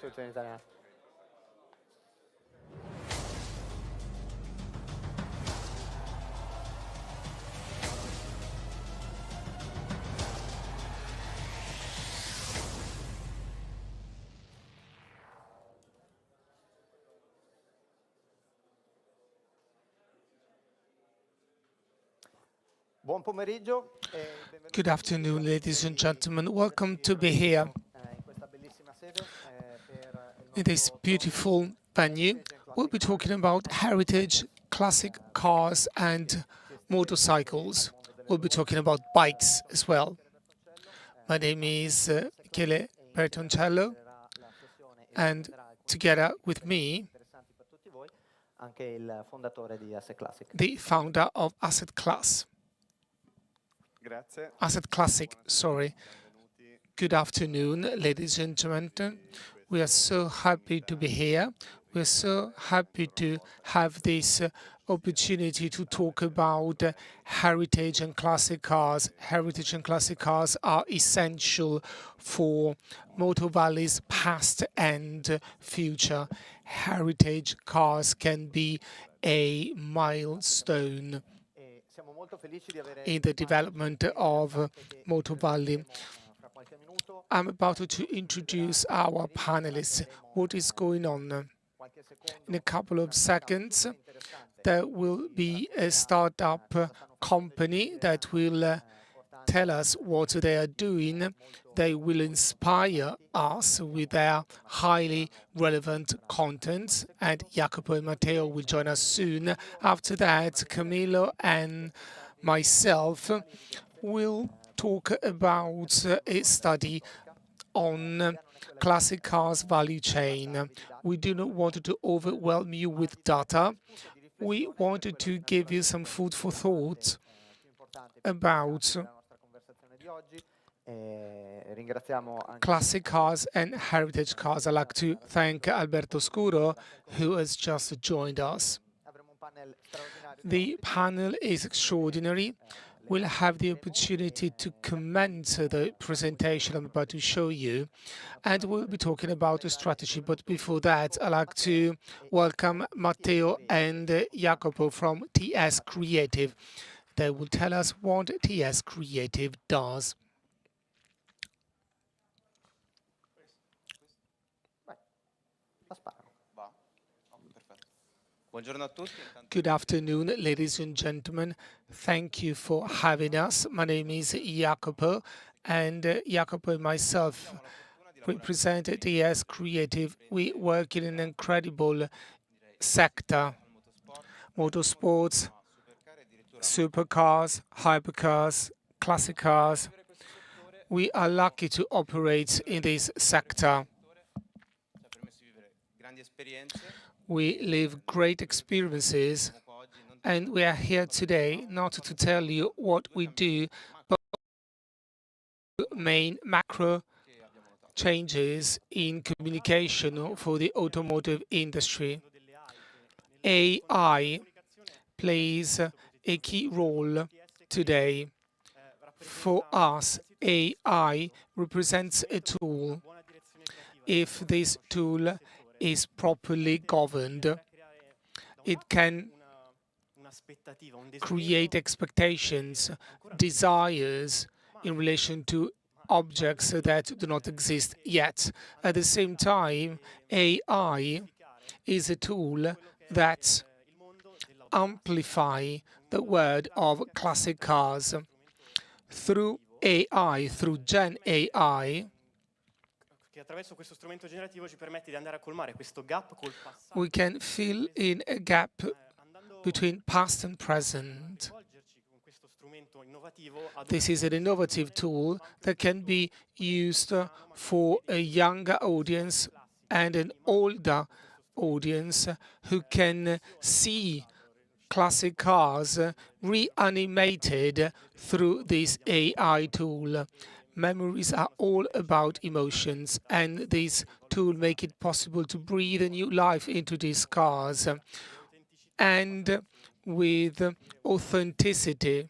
traduzione in italiano. Buon pomeriggio. Good afternoon, ladies and gentlemen. Welcome to be here in this beautiful venue. We'll be talking about heritage, classic cars and motorcycles. We'll be talking about bikes as well. My name is Michele Bertoncello, and together with me, the founder of Asset Classic, sorry. Good afternoon, ladies and gentlemen. We are so happy to be here. We're so happy to have this opportunity to talk about heritage and classic cars. Heritage and classic cars are essential for Motor Valley's past and future. Heritage cars can be a milestone in the development of Motor Valley. I'm about to introduce our panelists. What is going on? In a couple of seconds, there will be a startup company that will tell us what they are doing. They will inspire us with their highly relevant content, and Jacopo and Matteo will join us soon. After that, Camillo and myself will talk about a study on classic cars value chain. We do not want to overwhelm you with data. We wanted to give you some food for thought about classic cars and heritage cars. I'd like to thank Alberto Scuro, who has just joined us. The panel is extraordinary. We'll have the opportunity to comment the presentation I'm about to show you, and we'll be talking about the strategy. But before that, I'd like to welcome Matteo and Jacopo from TS Creative. They will tell us what TS Creative does. Good afternoon, ladies and gentlemen. Thank you for having us. My name is Jacopo, and Jacopo and myself represent TS Creative. We work in an incredible sector: motorsports, supercars, hypercars, classic cars. We are lucky to operate in this sector. We live great experiences, and we are here today not to tell you what we do, but main macro changes in communication for the automotive industry. AI plays a key role today. For us, AI represents a tool. If this tool is properly governed, it can create expectations, desires in relation to objects that do not exist yet. At the same time, AI is a tool that amplifies the word of classic cars. Through AI, through Gen AI, we can fill in a gap between past and present. This is an innovative tool that can be used for a younger audience and an older audience who can see classic cars reanimated through this AI tool. Memories are all about emotions, and this tool makes it possible to breathe a new life into these cars, and with authenticity,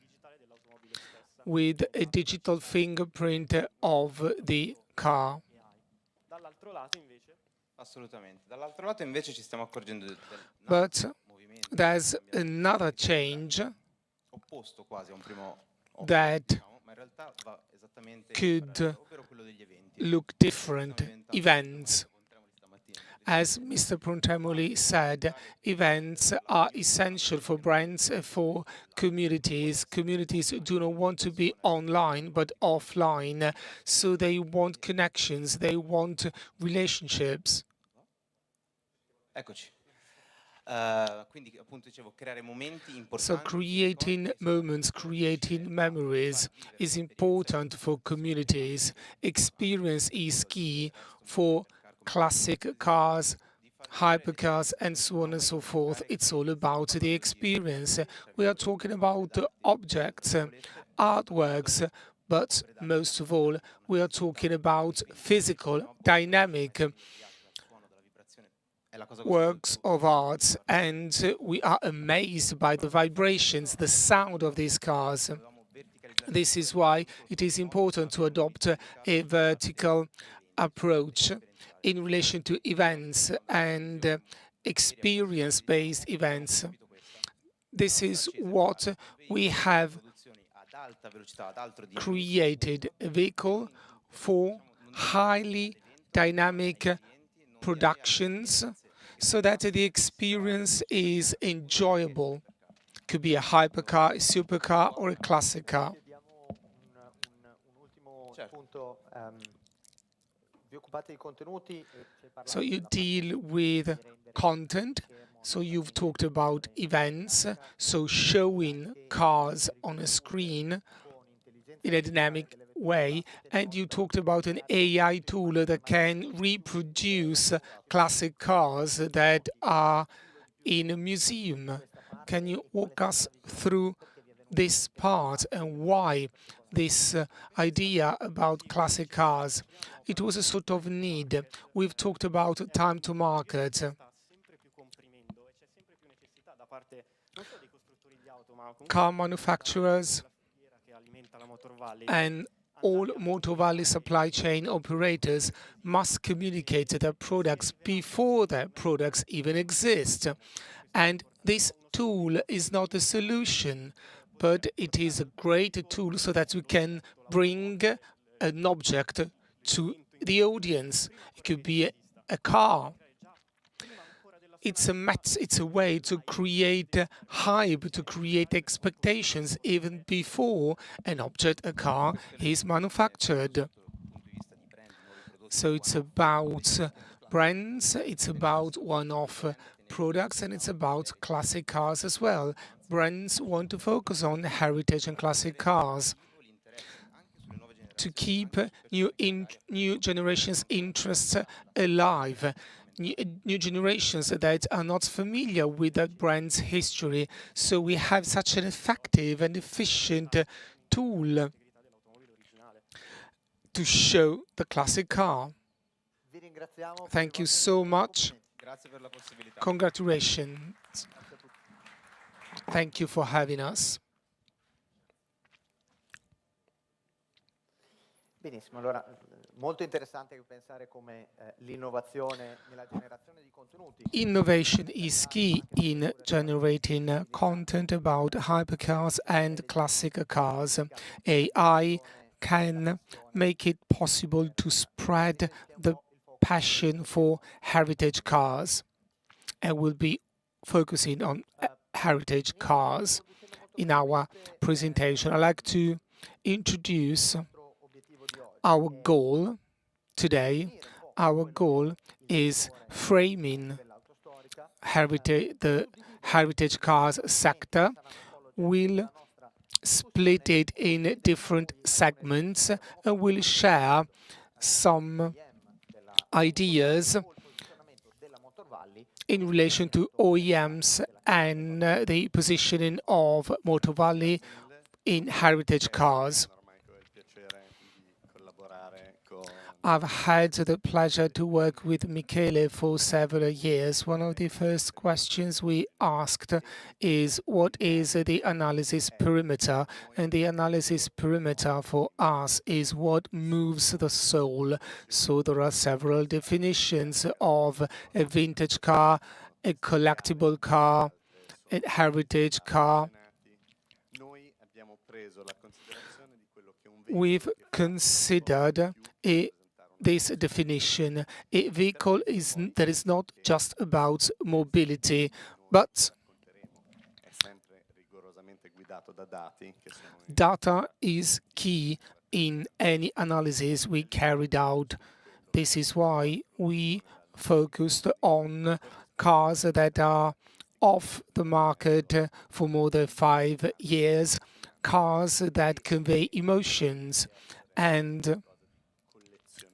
with a digital fingerprint of the car. But there's another change that could look different: events. As Mr. Prontamoli said, events are essential for brands, for communities. Communities do not want to be online but offline, so they want connections, they want relationships. So creating moments, creating memories is important for communities. Experience is key for classic cars, hypercars, and so on and so forth. It's all about the experience. We are talking about objects, artworks, but most of all, we are talking about physical, dynamic works of art, and we are amazed by the vibrations, the sound of these cars. This is why it is important to adopt a vertical approach in relation to events and experience-based events. This is what we have created: a vehicle for highly dynamic productions so that the experience is enjoyable. Could be a hypercar, a supercar, or a classic car. So you deal with content, so you've talked about events, so showing cars on a screen in a dynamic way, and you talked about an AI tool that can reproduce classic cars that are in a museum. Can you walk us through this part and why this idea about classic cars? It was a sort of need. We've talked about time to market. Car manufacturers and all Motor Valley supply chain operators must communicate their products before their products even exist. And this tool is not a solution, but it is a great tool so that we can bring an object to the audience. It could be a car. It's a way to create hype, to create expectations even before an object, a car, is manufactured. So it's about brands, it's about one-off products, and it's about classic cars as well. Brands want to focus on heritage and classic cars to keep new generations' interests alive. New generations that are not familiar with that brand's history. So we have such an effective and efficient tool to show the classic car. Thank you so much. Congratulations. Thank you for having us. Benissimo, allora molto interessante pensare come l'innovazione nella generazione di contenuti. Innovation is key in generating content about hypercars and classic cars. AI can make it possible to spread the passion for heritage cars, and we'll be focusing on heritage cars in our presentation. I'd like to introduce our goal today. Our goal is framing the heritage cars sector. We'll split it in different segments and we'll share some ideas in relation to OEMs and the positioning of Motor Valley in heritage cars. I've had the pleasure to work with Michele for several years. One of the first questions we asked is, what is the analysis perimeter? And the analysis perimeter for us is what moves the soul. So there are several definitions of a vintage car, a collectible car, a heritage car. We've considered this definition. A vehicle that is not just about mobility, but data is key in any analysis we carried out. This is why we focused on cars that are off the market for more than 5 years, cars that convey emotions, and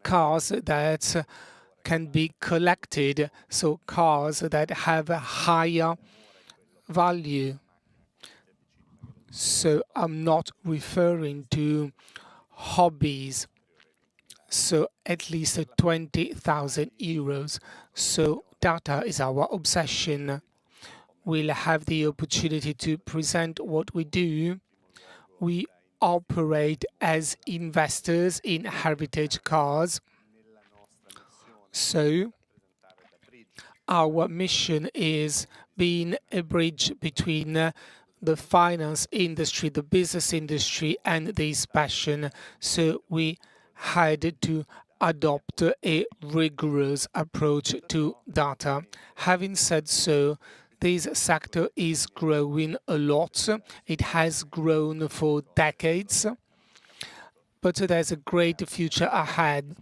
cars that can be collected, so cars that have a higher value. So I'm not referring to hobbies, so at least 20,000 euros. So data is our obsession. We'll have the opportunity to present what we do. We operate as investors in heritage cars. So our mission is being a bridge between the finance industry, the business industry, and this passion. So we had to adopt a rigorous approach to data. Having said so, this sector is growing a lot. It has grown for decades, but there's a great future ahead.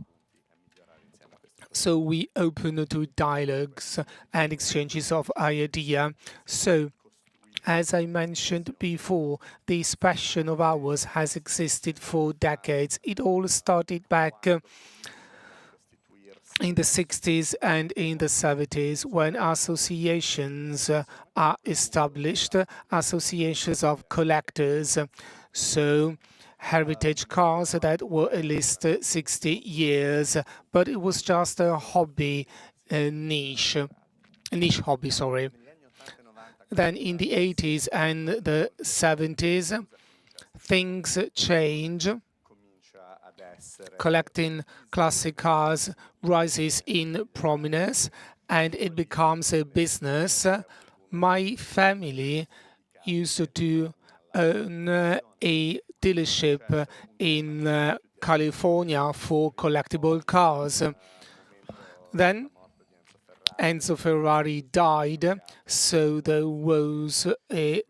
So we open to dialogues and exchanges of ideas. So, as I mentioned before, this passion of ours has existed for decades. It all started back in the 60s and in the 70s when associations are established, associations of collectors. So heritage cars that were at least 60 years, but it was just a hobby, a niche hobby, sorry. Then in the 80s and the 70s, things change. Collecting classic cars rises in prominence and it becomes a business. My family used to own a dealership in California for collectible cars. Then Enzo Ferrari died, so there was a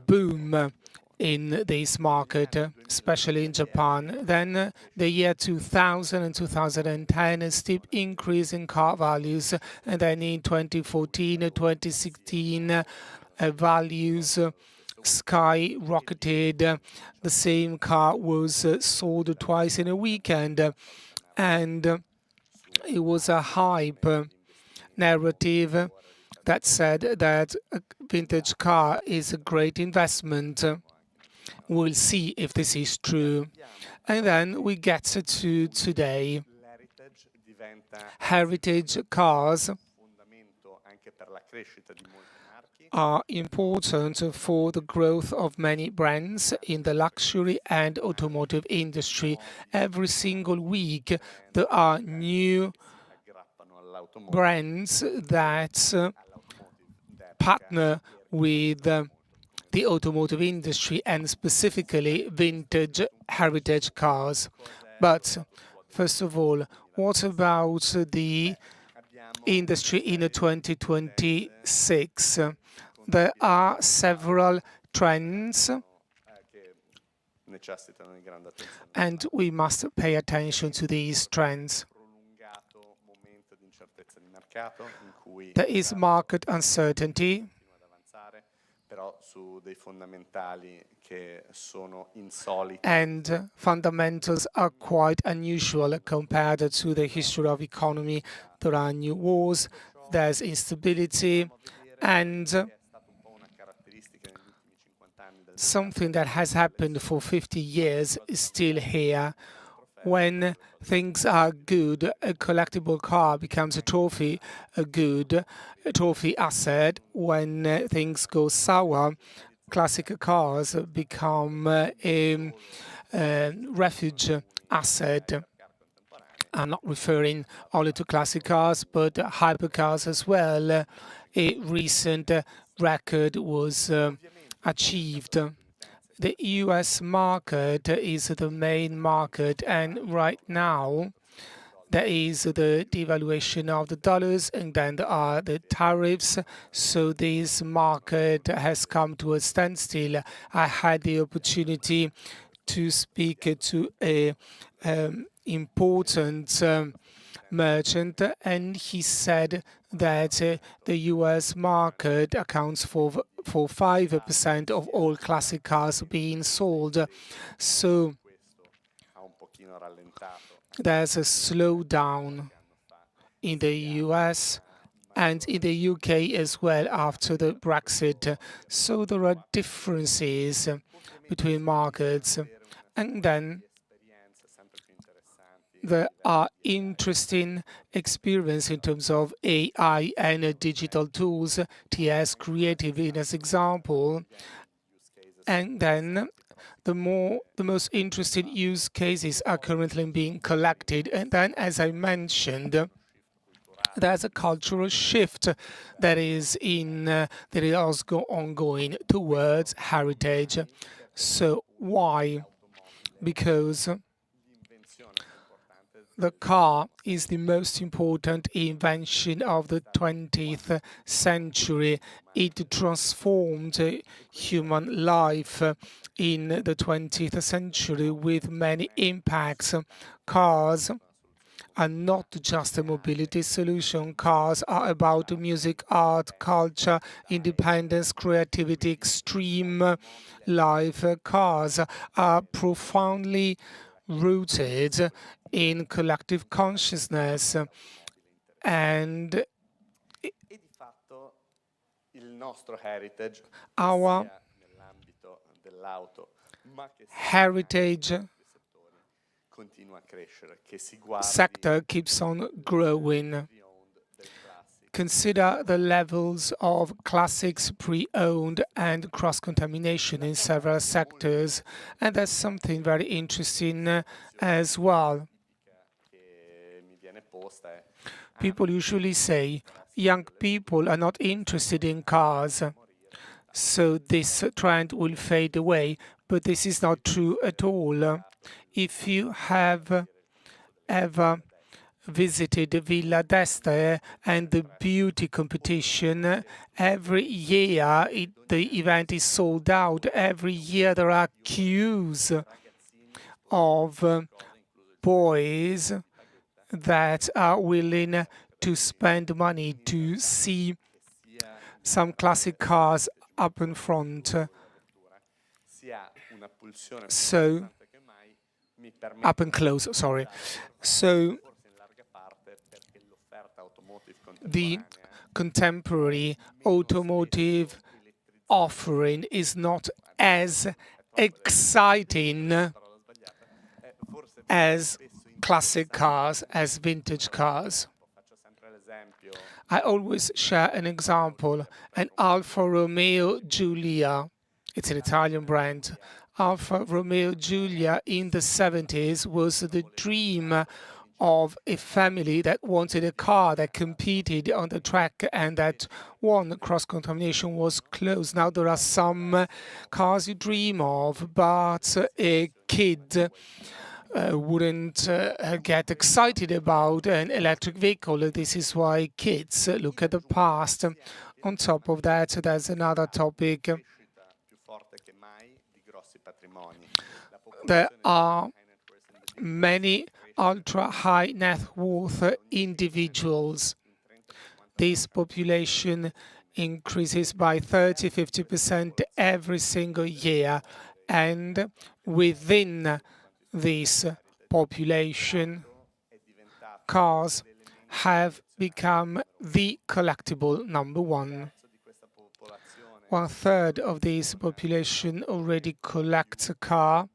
boom in this market, especially in Japan. Then the year 2000 and 2010, a steep increase in car values, and then in 2014 and 2016, values skyrocketed. The same car was sold twice in a weekend, and it was a hype narrative that said that a vintage car is a great investment. We'll see if this is true. And then we get to today. Heritage cars are important for the growth of many brands in the luxury and automotive industry. Every single week there are new brands that partner with the automotive industry and specifically vintage heritage cars. But first of all, what about the industry in 2026? There are several trends and we must pay attention to these trends. There is market uncertainty, and fundamentals are quite unusual compared to the history of economy. There are new wars, there's instability, and something that has happened for 50 years is still here. When things are good, a collectible car becomes a trophy, a trophy asset. When things go sour, classic cars become a refuge asset. I'm not referring only to classic cars, but hypercars as well. A recent record was achieved. The US market is the main market, and right now there is the devaluation of the dollars, and then there are the tariffs. So this market has come to a standstill. I had the opportunity to speak to a important merchant, and he said that the US market accounts for 5% of all classic cars being sold. So there's a slowdown in the US and in the UK as well after the Brexit. So there are differences between markets. And then there are interesting experience in terms of AI and digital tools, TS Creative as example. And then the most interesting use cases are currently being collected. And then, as I mentioned, there's a cultural shift that is also ongoing towards heritage. So why? Because the car is the most important invention of the 20th century. It transformed human life in the 20th century with many impacts. Cars are not just a mobility solution. Cars are about music, art, culture, independence, creativity, extreme life. Cars are profoundly rooted in collective consciousness, and our heritage sector keeps on growing. Consider the levels of classics pre-owned and cross-contamination in several sectors, and that's something very interesting as well. People usually say young people are not interested in cars, so this trend will fade away, but this is not true at all. If you have ever visited Villa d'Este and the beauty competition, every year the event is sold out. Every year there are queues of boys that are willing to spend money to see some classic cars up in front. So, up and close, sorry. So, the contemporary automotive offering is not as exciting as classic cars, as vintage cars. I always share an example, an Alfa Romeo Giulia. It's an Italian brand. Alfa Romeo Giulia in the 70s was the dream of a family that wanted a car that competed on the track and that won. Cross-contamination was closed. Now there are some cars you dream of, but a kid wouldn't get excited about an electric vehicle. This is why kids look at the past. On top of that, there's another topic. There are many ultra-high net worth individuals. This population increases by 30–50% every single year, and within this population, cars have become the collectible number one. 1/3 of this population already collects a car,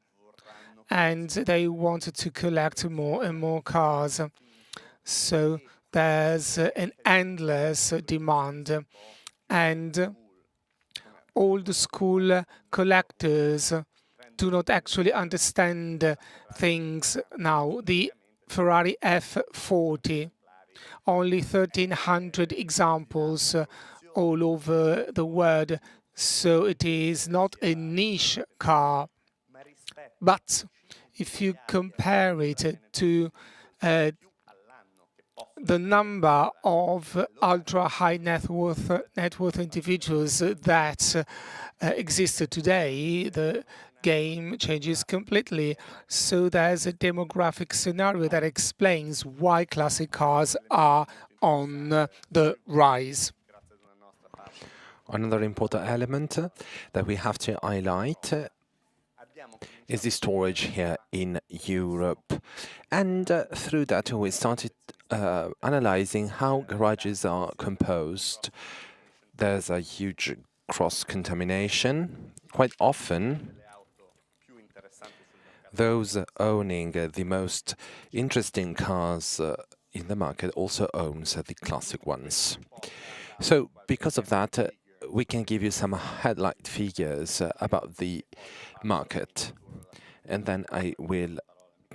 and they wanted to collect more and more cars. So there's an endless demand, and all the school collectors do not actually understand things now. The Ferrari F40, only 1,300 examples all over the world, so it is not a niche car. But if you compare it to the number of ultra-high net worth individuals that exist today, the game changes completely. So there's a demographic scenario that explains why classic cars are on the rise. Another important element that we have to highlight is the storage here in Europe. And through that, we started analyzing how garages are composed. There's a huge cross-contamination. Quite often, those owning the most interesting cars in the market also owns the classic ones. So because of that, we can give you some headlight figures about the market. And then I will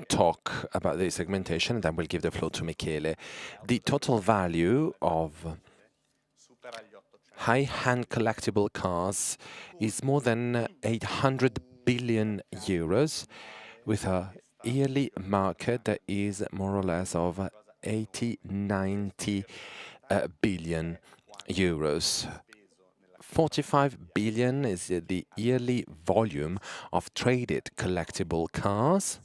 talk about the segmentation, and then we'll give the floor to Michele. The total value of high-end collectible cars is more than 800 billion euros, with a yearly market that is more or less of 80-90 billion euros. 45 billion is the yearly volume of traded collectible cars.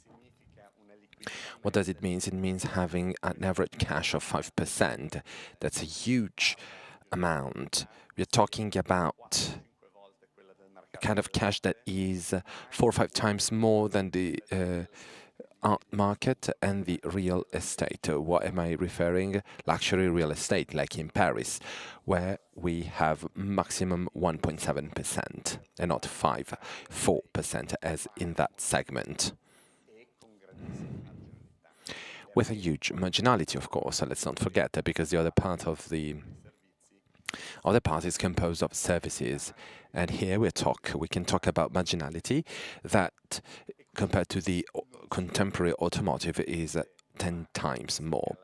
What does it mean? It means having an average cash of 5%. That's a huge amount. We're talking about a kind of cash that is 4 or 5 times more than the art market and the real estate. What am I referring? Luxury real estate, like in Paris, where we have maximum 1.7% and not 4% as in that segment. With a huge marginality, of course, let's not forget that, because the other part of the part is composed of services. And here we can talk about marginality that, compared to the contemporary automotive, is 10 times more.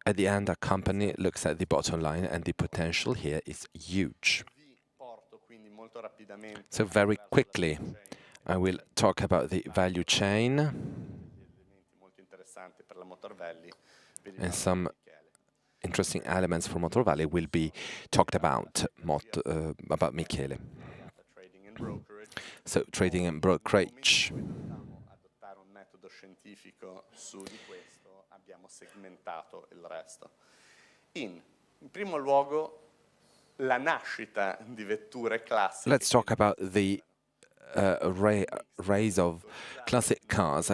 At the end, a company looks at the bottom line, and the potential here is huge. So very quickly, I will talk about the value chain and some interesting elements for Motor Valley will be talked about Michele. So, trading and brokerage. Let's talk about the rise of classic cars.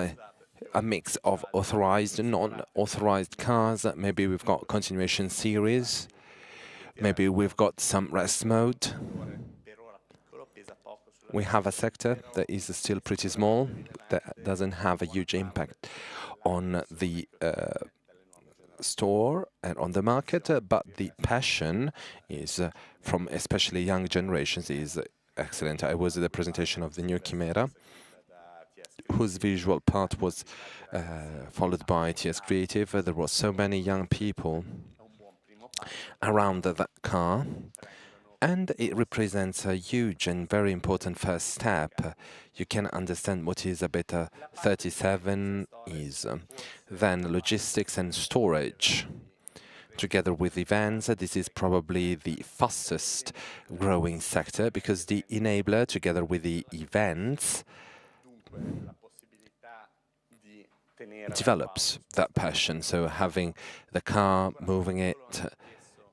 A mix of authorized and non-authorized cars. Maybe we've got continuation series. Maybe we've got some rest mode. We have a sector that is still pretty small, that doesn't have a huge impact on the store and on the market, but the passion is from especially young generations is excellent. I was at the presentation of the new Chimera, whose visual part was followed by TS Creative. There were so many young people around that car, and it represents a huge and very important first step. You can understand what is a Beta 37 is. Then logistics and storage. Together with events, this is probably the fastest growing sector, because the enabler, together with the events, develops that passion. So having the car, moving it,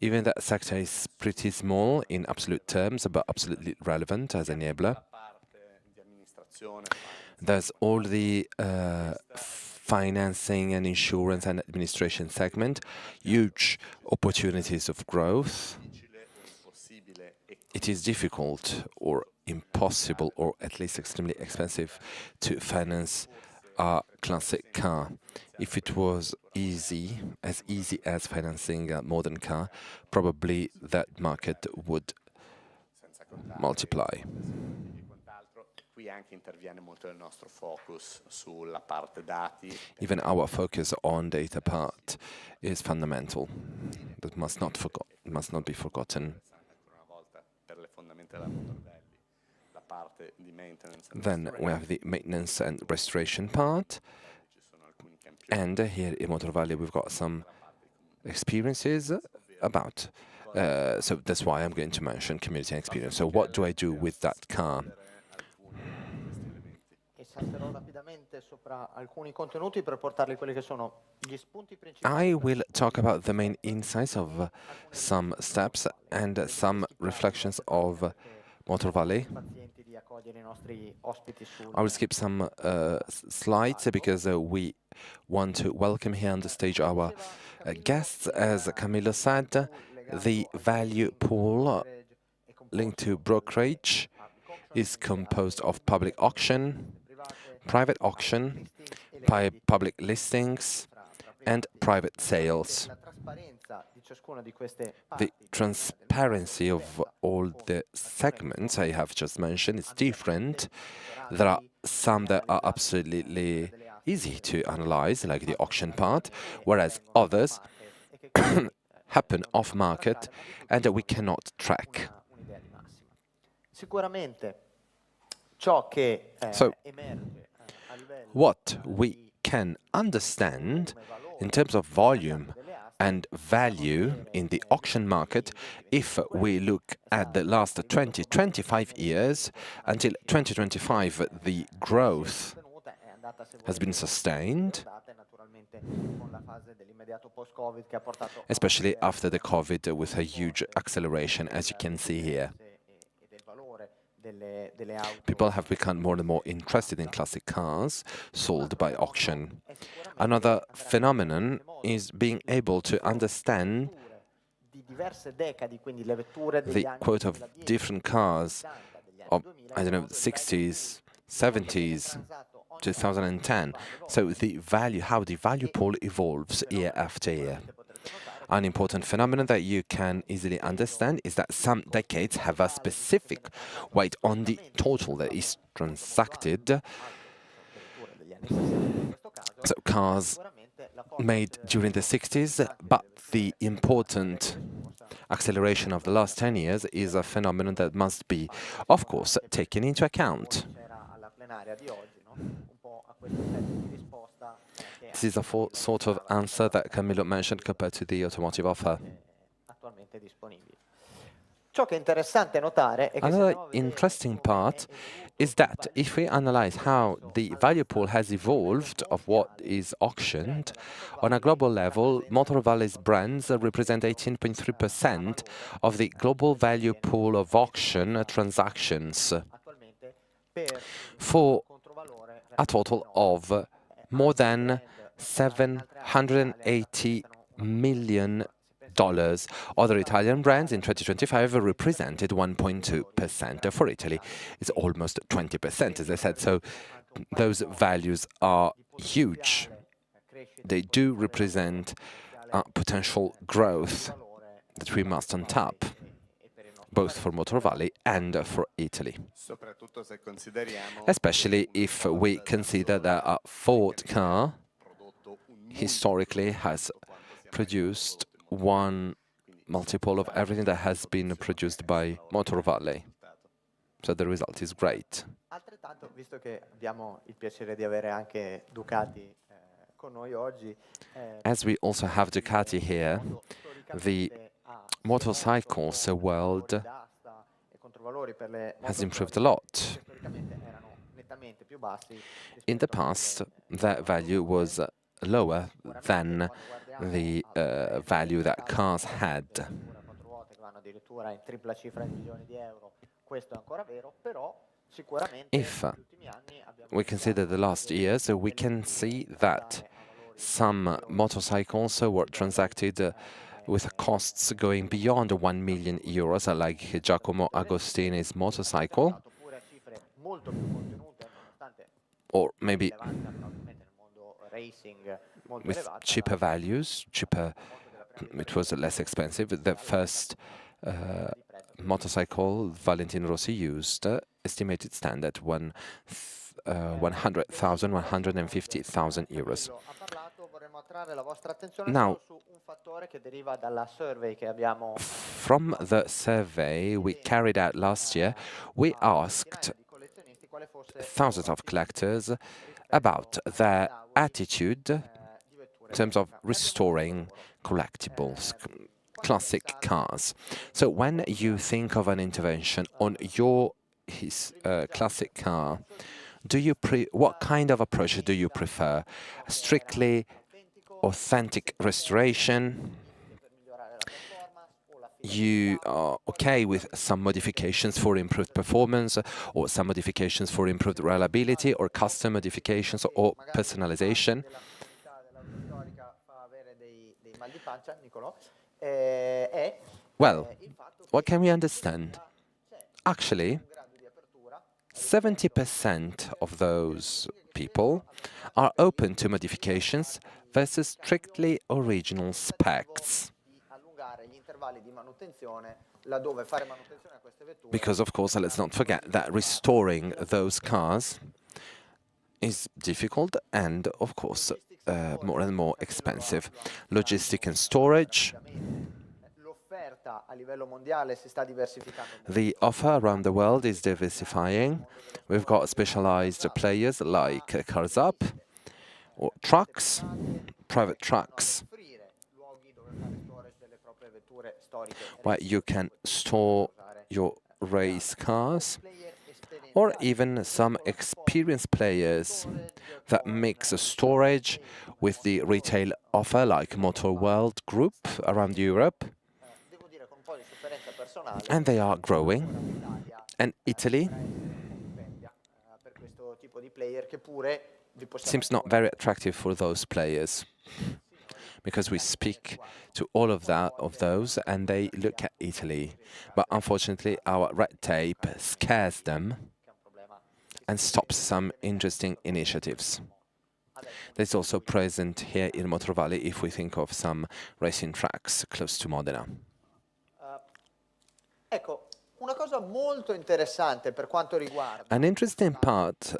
even that sector is pretty small in absolute terms, but absolutely relevant as an enabler. There's all the financing and insurance and administration segment, huge opportunities of growth. It is difficult or impossible or at least extremely expensive to finance a classic car. If it was easy as financing a modern car, probably that market would multiply. Even our focus on data part is fundamental. That must not be forgotten. Then we have the maintenance and restoration part. And here in Motor Valley we've got some experiences about. So that's why I'm going to mention community experience. So what do I do with that car? I will talk about the main insights of some steps and some reflections of Motor Valley. I will skip some slides because we want to welcome here on the stage our guests. As Camillo said, the value pool linked to brokerage is composed of public auction, private auction, public listings, and private sales. The transparency of all the segments I have just mentioned is different. There are some that are absolutely easy to analyze, like the auction part, whereas others happen off-market and we cannot track. So, what we can understand in terms of volume and value in the auction market, if we look at the last 20-25 years, until 2025, the growth has been sustained, especially after the COVID, with a huge acceleration, as you can see here. People have become more and more interested in classic cars sold by auction. Another phenomenon is being able to understand the quote of different cars of, I don't know, 60s, 70s, 2010. So the value, how the value pool evolves year after year. An important phenomenon that you can easily understand is that some decades have a specific weight on the total that is transacted. So cars made during the 60s, but the important acceleration of the last 10 years is a phenomenon that must be, of course, taken into account. This is a sort of answer that Camillo mentioned compared to the automotive offer. Another interesting part is that if we analyze how the value pool has evolved of what is auctioned, on a global level, Motor Valley's brands represent 18.3% of the global value pool of auction transactions, for a total of more than $780 million. Other Italian brands in 2025 represented 1.2%. For Italy, it's almost 20%, as I said. So those values are huge. They do represent potential growth that we must untap, both for Motor Valley and for Italy. Especially if we consider that a Ford car historically has produced one multiple of everything that has been produced by Motor Valley. So the result is great. As we also have Ducati here, the motorcycles world has improved a lot. In the past, that value was lower than the value that cars had. If we consider the last years, we can see that some motorcycles were transacted with costs going beyond 1 million euros, like Giacomo Agostini's motorcycle. molto più contenute, nonostante or maybe rilevanza probabilmente nel mondo racing molto with elevata, cheaper values, cheaper, molto della premia it was less expensive. The first motorcycle Valentino Rossi used estimated stand at 100,000, 150,000 euros. ha parlato, vorremmo attrarre la vostra attenzione Now, solo su un fattore che deriva dalla survey che abbiamo from the survey we carried out last year, we asked di collezionisti quale fosse thousands of collectors about their attitude di vetture in terms of restoring collectibles, classic cars. So when you think of an intervention on your classic car, what kind of approach do you prefer? Strictly authentic restoration? You are okay with some modifications for improved performance, or some modifications for improved reliability, or custom modifications or personalization? Well, what can we understand? Actually, 70% of those people are open to modifications versus strictly original specs. Because, of course, let's not forget that restoring those cars is difficult and, of course, more and more expensive. Logistic and storage. The offer around the world is diversifying. We've got specialized players like Cars Up, or trucks, private trucks, where you can store your race cars, or even some experienced players that mix storage with the retail offer, like Motor World Group around Europe. And they are growing. And Italy seems not very attractive for those players, because we speak to all of those, and they look at Italy. But unfortunately, our red tape scares them and stops some interesting initiatives. That's also present here in Motor Valley if we think of some racing tracks close to Modena. Una cosa molto interessante per quanto riguarda an interesting part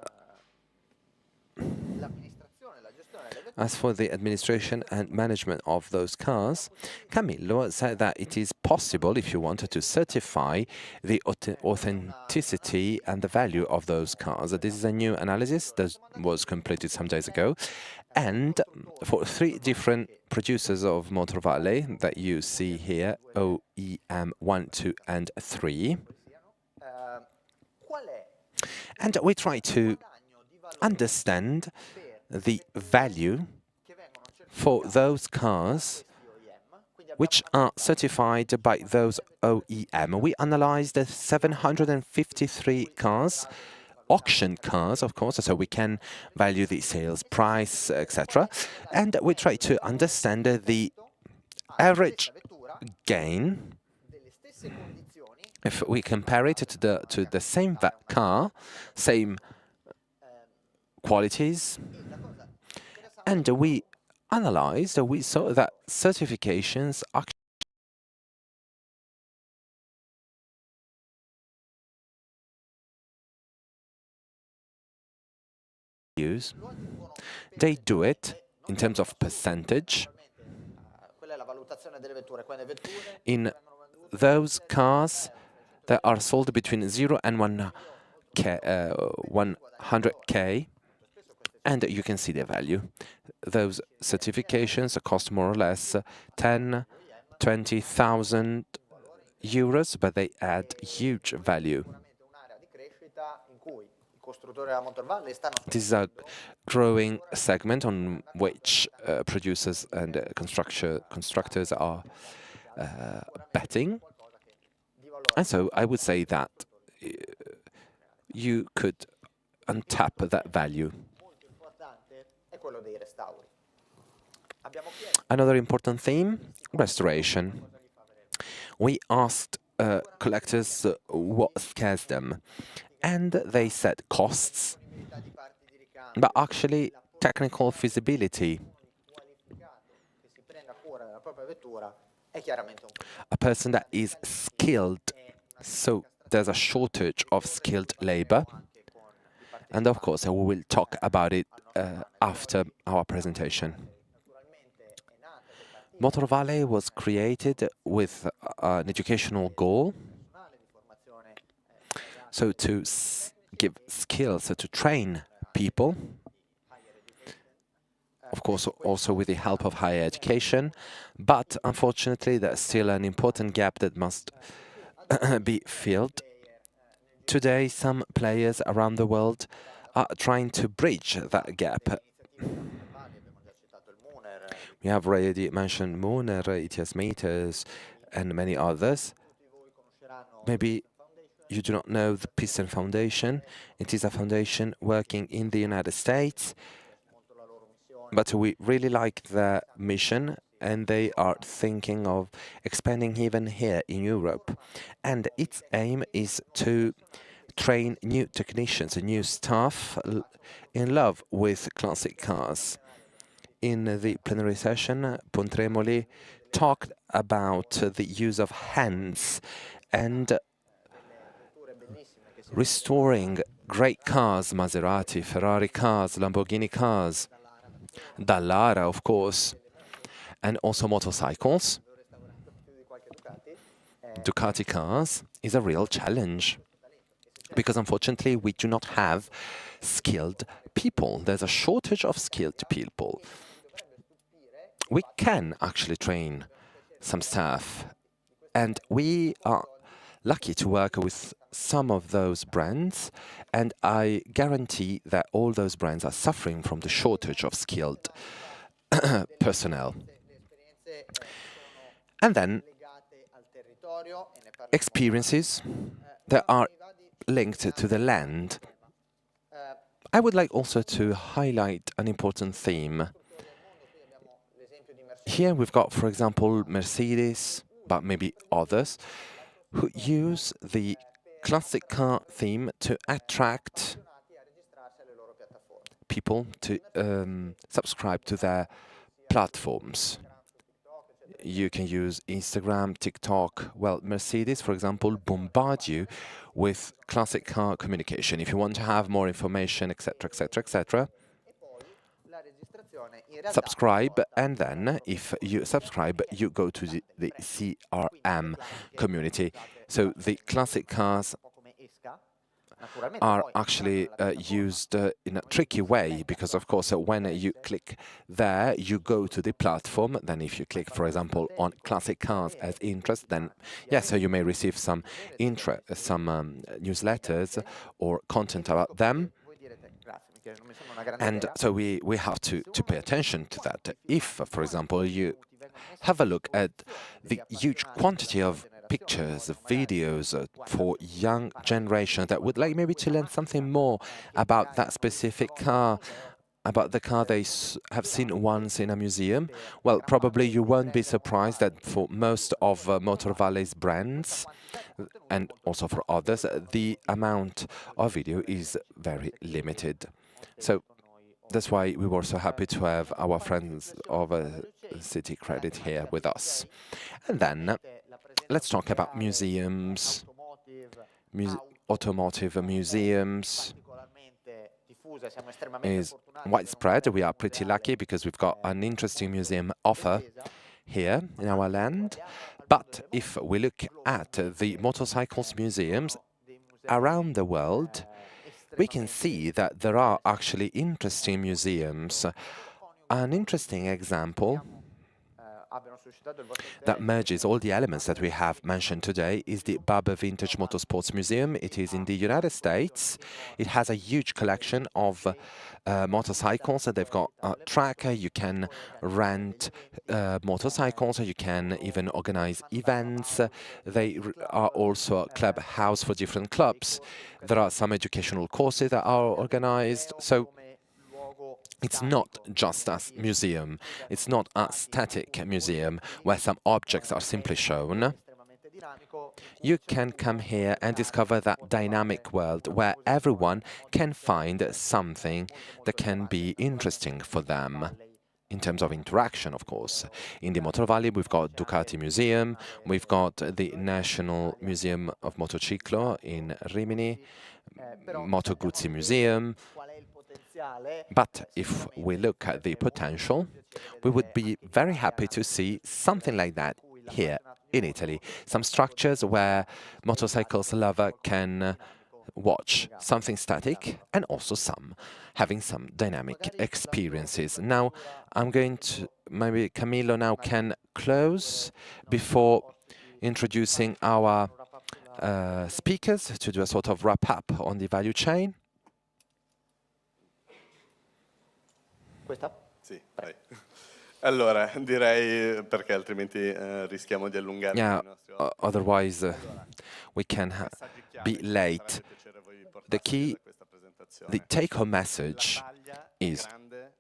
as for the administration and management of those cars, Camillo said that it is possible, if you wanted to certify the authenticity and the value of those cars. This is a new analysis that was completed some days ago. And for 3 different producers of Motor Valley that you see here, OEM 1, 2, and 3, and we try to understand the value for those cars which are certified by those OEM. We analyzed 753 cars, auction cars, of course, so we can value the sales price, etc. And we try to understand the average gain if we compare it to the same car, same qualities, and we analyzed, we saw that certifications actually use. They do it in terms of percentage. In those cars that are sold between 0 and 100K, and you can see the value. Those certifications cost more or less 10, 20,000 euros, but they add huge value. This is a growing segment on which producers and constructors are betting. And so I would say that you could untap that value. Another important theme, restoration. We asked collectors what scares them. and they set costs, but actually technical feasibility. A person that is skilled, so there's a shortage of skilled labor, and of course we will talk about it after our presentation. Motor Valley was created with an educational goal, so to give skills, so to train people, of course also with the help of higher education, but unfortunately there's still an important gap that must be filled. Today some players around the world are trying to bridge that gap. We have already mentioned Mooner, ETS Meters, and many others. Maybe you do not know the Piston Foundation. It is a foundation working in the United States, but we really like their mission, and they are thinking of expanding even here in Europe. And its aim is to train new technicians and new staff in love with classic cars. In the plenary session, Pontremoli talked about the use of hands and restoring great cars, Maserati, Ferrari cars, Lamborghini cars, Dallara, of course, and also motorcycles. Ducati cars is a real challenge because unfortunately we do not have skilled people. There's a shortage of skilled people. We can actually train some staff, and we are lucky to work with some of those brands, and I guarantee that all those brands are suffering from the shortage of skilled personnel. And then experiences that are linked to the land. I would like also to highlight an important theme. Here we've got, for example, Mercedes, but maybe others, who use the classic car theme to attract people to subscribe to their platforms. You can use Instagram, TikTok. Well, Mercedes, for example, bombard you with classic car communication. If you want to have more information, etc., etc., etc., subscribe, and then if you subscribe, you go to the CRM community. So the classic cars are actually used in a tricky way, because of course when you click there, you go to the platform. Then if you click, for example, on classic cars as interest, then yes, so you may receive some newsletters or content about them. And so we have to pay attention to that. If, for example, you have a look at the huge quantity of pictures, videos for young generation that would like maybe to learn something more about that specific car, about the car they have seen once in a museum, well, probably you won't be surprised that for most of Motor Valley's brands, and also for others, the amount of video is very limited. So that's why we were so happy to have our friends of City Credit here with us. And then let's talk about museums, automotive museums is widespread. We are pretty lucky because we've got an interesting museum offer here in our land. But if we look at the motorcycles museums around the world, we can see that there are actually interesting museums. An interesting example that merges all the elements that we have mentioned today is the Barber Vintage Motorsports Museum. It is in the United States. It has a huge collection of motorcycles. They've got a tracker. You can rent motorcycles. You can even organize events. They are also a clubhouse for different clubs. There are some educational courses that are organized. So it's not just a museum. It's not a static museum where some objects are simply shown. You can come here and discover that dynamic world where everyone can find something that can be interesting for them. In terms of interaction, of course. In the Motor Valley, we've got Ducati Museum, we've got the National Museum of Motociclo in Rimini, Moto Guzzi Museum. But if we look at the potential, we would be very happy to see something like that here in Italy. Some structures where motorcycles lover can watch something static and also having some dynamic experiences. Now, I'm going to, maybe Camillo now can close before introducing our speakers to do a sort of wrap-up on the value chain. Questa? Sì, dai. Allora, direi, perché altrimenti rischiamo di allungare i nostri otherwise we can be late. The key, the take-home message is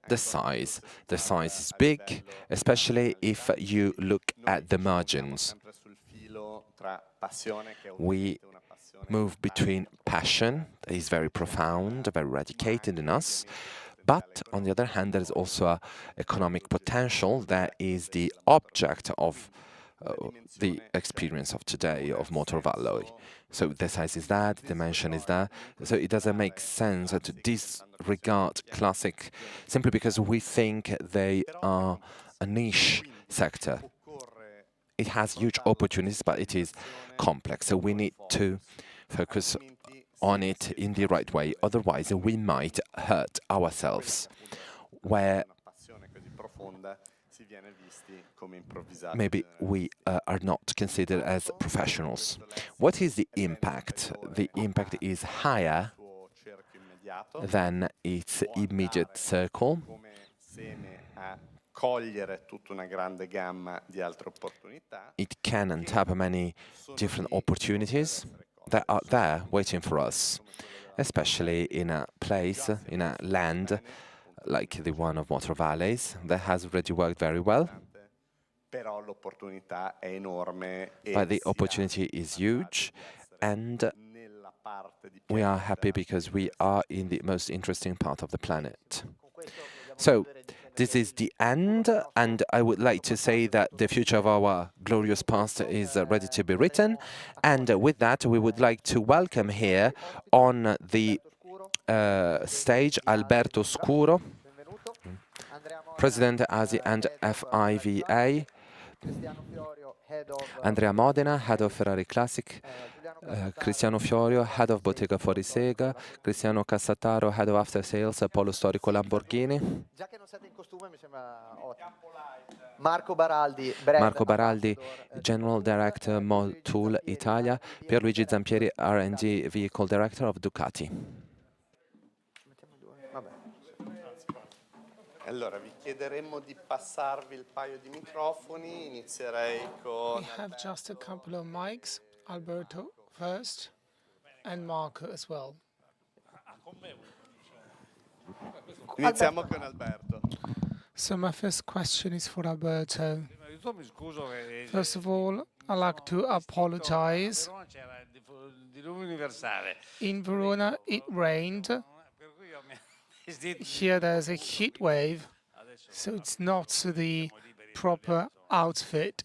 the size. The size is big, especially if you look at the margins. We move between passion, that is very profound, very radicated in us, but on the other hand, there is also an economic potential that is the object of the experience of today of Motor Valley. So the size is that, the dimension is that. So it doesn't make sense to disregard classic simply because we think they are a niche sector. It has huge opportunities, but it is complex. So we need to focus on it in the right way. Otherwise, we might hurt ourselves, where maybe we are not considered as professionals. What is the impact? The impact is higher than its immediate circle. It can untap many different opportunities that are there waiting for us, especially in a place, in a land like the one of Motor Valleys that has already worked very well. But the opportunity is huge, and we are happy because we are in the most interesting part of the planet. So, this is the end, and I would like to say that the future of our glorious past is ready to be written. And with that, we would like to welcome here on the stage Alberto Scuro, President ASI and FIVA, Andrea Modena, Head of Ferrari Classic, Cristiano Fiorio, Head of Bottega Fuorisega, Cristiano Cassataro, Head of After Sales, Polo Storico Lamborghini, Marco Baraldi, General Director Motul Italia, Pierluigi Zampieri, R&D Vehicle Director of Ducati. Allora, vi chiederemmo di passarvi il paio di microfoni. Inizierei con... We have just a couple of mics. Alberto first, and Marco as well. Iniziamo con Alberto. So my first question is for Alberto. First of all, I'd like to apologize. In Verona, it rained. Here there's a heat wave, so it's not the proper outfit.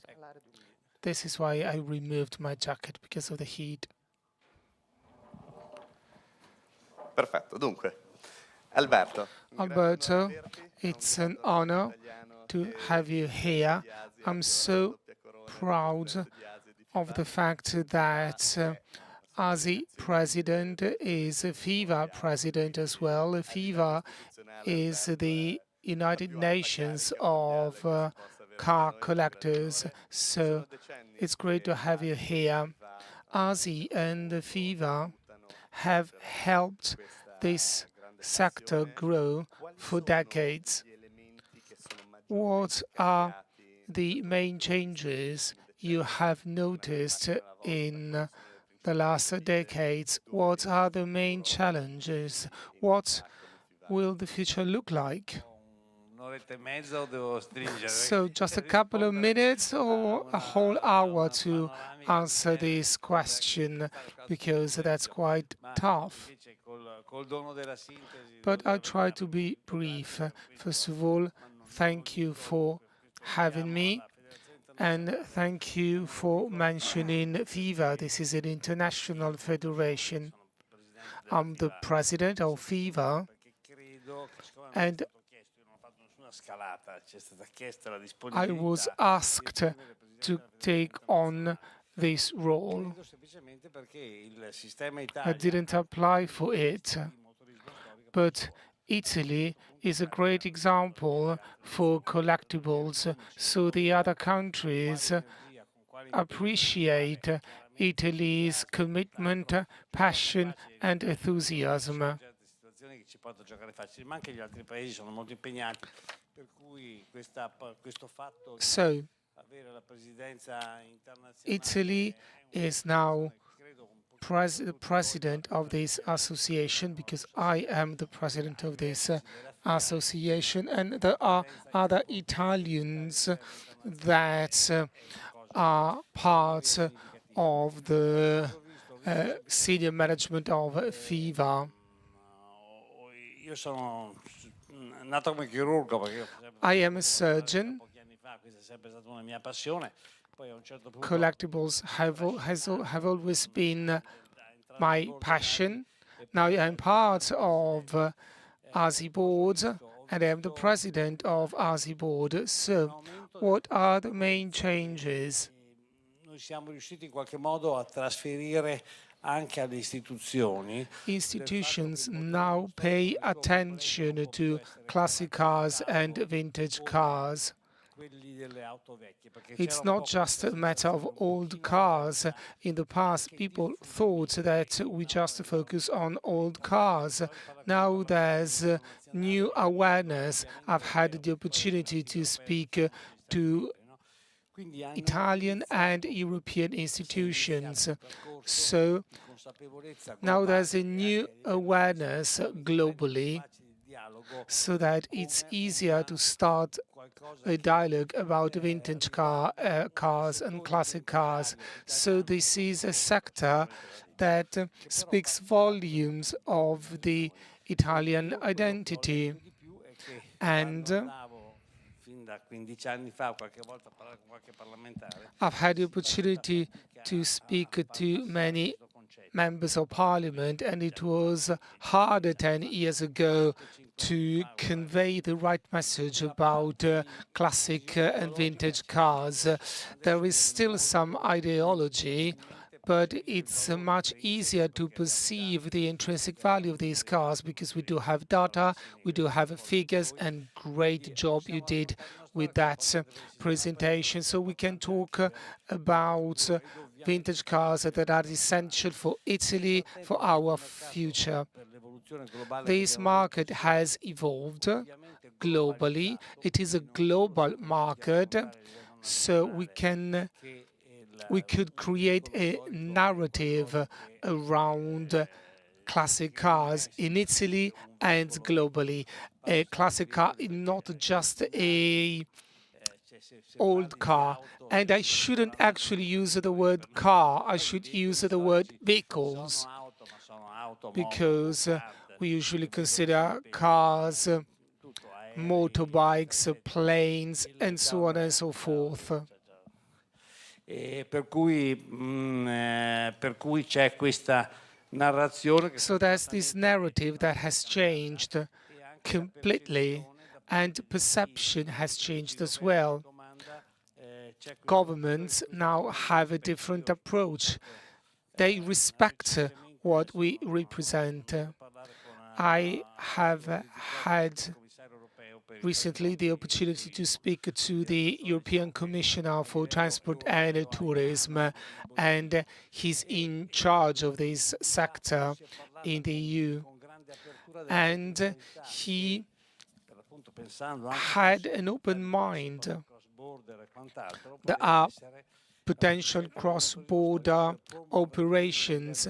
This is why I removed my jacket, because of the heat. Perfetto, dunque. Alberto, it's an honor to have you here. I'm so proud of the fact that ASI president is a FIVA president as well. FIVA is the United Nations of car collectors, so it's great to have you here. ASI and FIVA have helped this sector grow for decades. What are the main changes you have noticed in the last decades? What are the main challenges? What will the future look like? So just a couple of minutes or a whole hour to answer this question, because that's quite tough. But I'll try to be brief. First of all, thank you for having me, and thank you for mentioning FIFA. This is an international federation. I'm the president of FIFA, and I was asked to take on this role. I didn't apply for it, but Italy is a great example for collectibles, so the other countries appreciate Italy's commitment, passion and enthusiasm. So, Italy is now president of this association, because I am the president of this association, and there are other Italians that are part of the senior management of FIFA. I am a surgeon. Collectibles have always been my passion. Now I am part of ASI board, and I am the president of ASI board. So, what are the main changes? Institutions now pay attention to classic cars and vintage cars. It's not just a matter of old cars. In the past, people thought that we just focus on old cars. Now there's new awareness. I've had the opportunity to speak to Italian and European institutions. So now there's a new awareness globally, so that it's easier to start a dialogue about vintage cars and classic cars. So this is a sector that speaks volumes of the Italian identity. And I've had the opportunity to speak to many members of parliament, and it was harder 10 years ago to convey the right message about classic and vintage cars. There is still some ideology, but it's much easier to perceive the intrinsic value of these cars, because we do have data, we do have figures, and great job you did with that presentation. So we can talk about vintage cars that are essential for Italy, for our future. This market has evolved globally. It is a global market, so we could create a narrative around classic cars in Italy and globally. A classic car is not just a old car, and I shouldn't actually use the word car, I should use the word vehicles, because we usually consider cars, motorbikes, planes, and so on and so forth. So there's this narrative that has changed completely, and perception has changed as well. Governments now have a different approach. They respect what we represent. I have had recently the opportunity to speak to the European Commissioner for Transport and Tourism, and he's in charge of this sector in the EU. And he had an open mind. There are potential cross-border operations,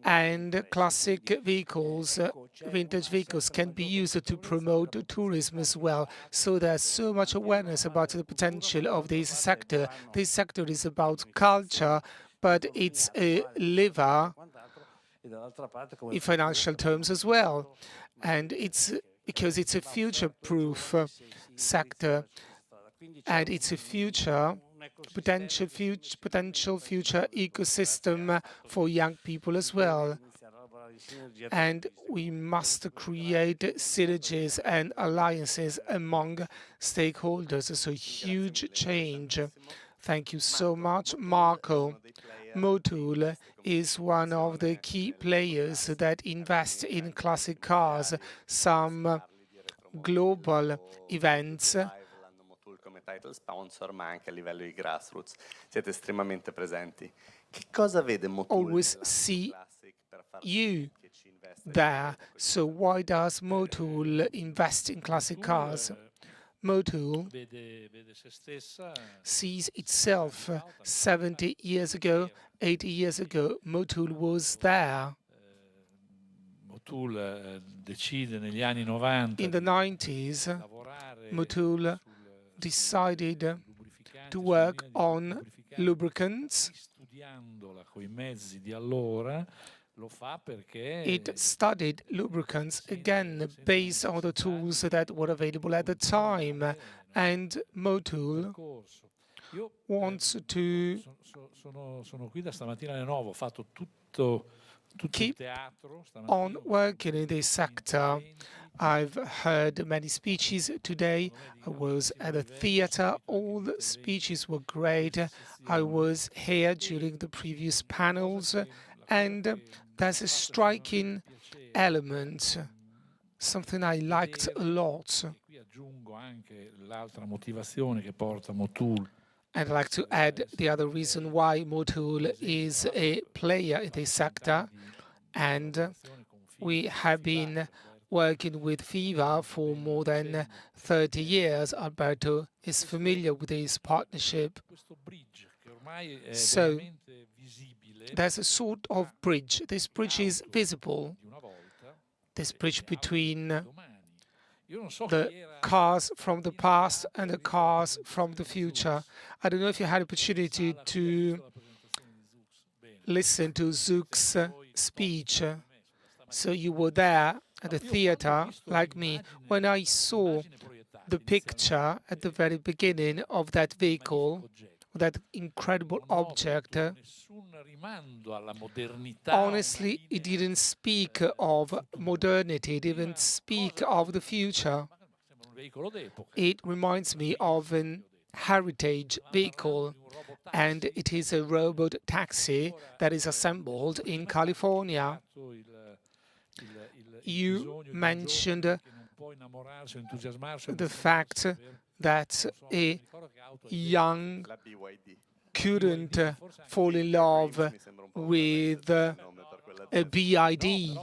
and classic vehicles, vintage vehicles, can be used to promote tourism as well. So there's so much awareness about the potential of this sector. This sector is about culture, but it's a lever in financial terms as well. And it's because it's a future-proof sector, and it's a potential future ecosystem for young people as well. And we must create synergies and alliances among stakeholders. It's a huge change. Thank you so much, Marco. Motul is one of the key players that invest in classic cars. Some global events come title sponsor, ma anche a livello di grassroots. Siete estremamente presenti. Che cosa vede Motul? Always see you there. So why does Motul invest in classic cars? Motul sees itself 70 years ago, 80 years ago. Motul was there. In the 90s, Motul decided to work on lubricants. It studied lubricants again based on the tools that were available at the time, and Motul wants to keep on working in this sector. I've heard many speeches today. I was at a theater. All the speeches were great. I was here during the previous panels, and there's a striking element, something I liked a lot. I'd like to add the other reason why Motul is a player in this sector, and we have been working with FIFA for more than 30 years. Alberto is familiar with this partnership. So there's a sort of bridge. This bridge is visible. This bridge between the cars from the past and the cars from the future. I don't know if you had opportunity to listen to Zook's speech. So you were there at the theater, like me. When I saw the picture at the very beginning of that vehicle, that incredible object, honestly, it didn't speak of modernity, it didn't speak of the future. It reminds me of an heritage vehicle, and it is a robot taxi that is assembled in California. You mentioned the fact that a young couldn't fall in love with a BID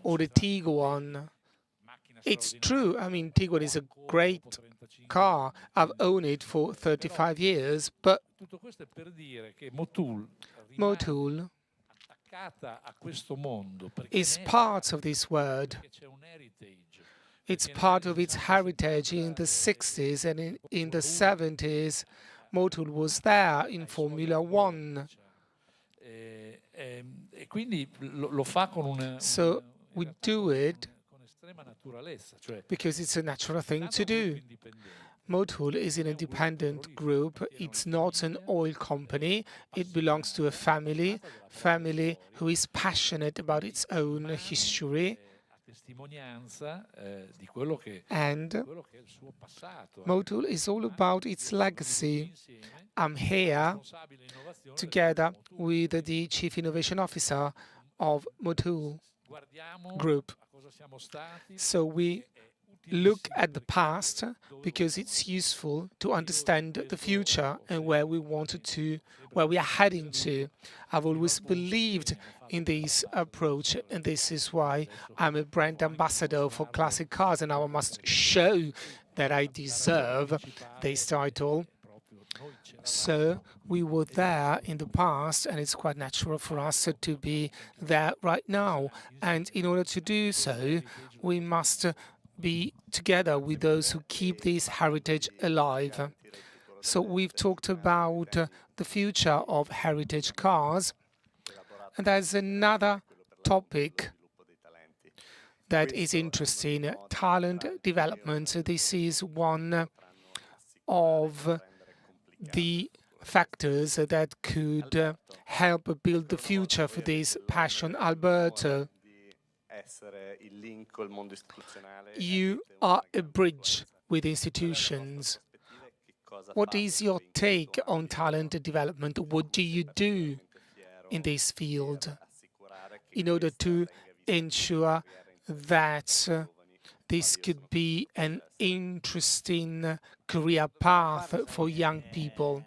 or a Tiguan. It's true. I mean, Tiguan is a great car. I've owned it for 35 years, but Motul is part of this world. It's part of its heritage. In the 60s and in the 70s, Motul was there in Formula One. So we do it because it's a natural thing to do. Motul is an independent group. It's not an oil company. It belongs to a family who is passionate about its own history. And Motul is all about its legacy. I'm here together with the Chief Innovation Officer of Motul Group. So we look at the past because it's useful to understand the future and where we are heading to. I've always believed in this approach, and this is why I'm a brand ambassador for classic cars, and now I must show that I deserve this title. So we were there in the past, and it's quite natural for us to be there right now. And in order to do so, we must be together with those who keep this heritage alive. So we've talked about the future of heritage cars, and there's another topic that is interesting, talent development. This is one of the factors that could help build the future for this passion. Alberto, you are a bridge with institutions. What is your take on talent development? What do you do in this field in order to ensure that this could be an interesting career path for young people?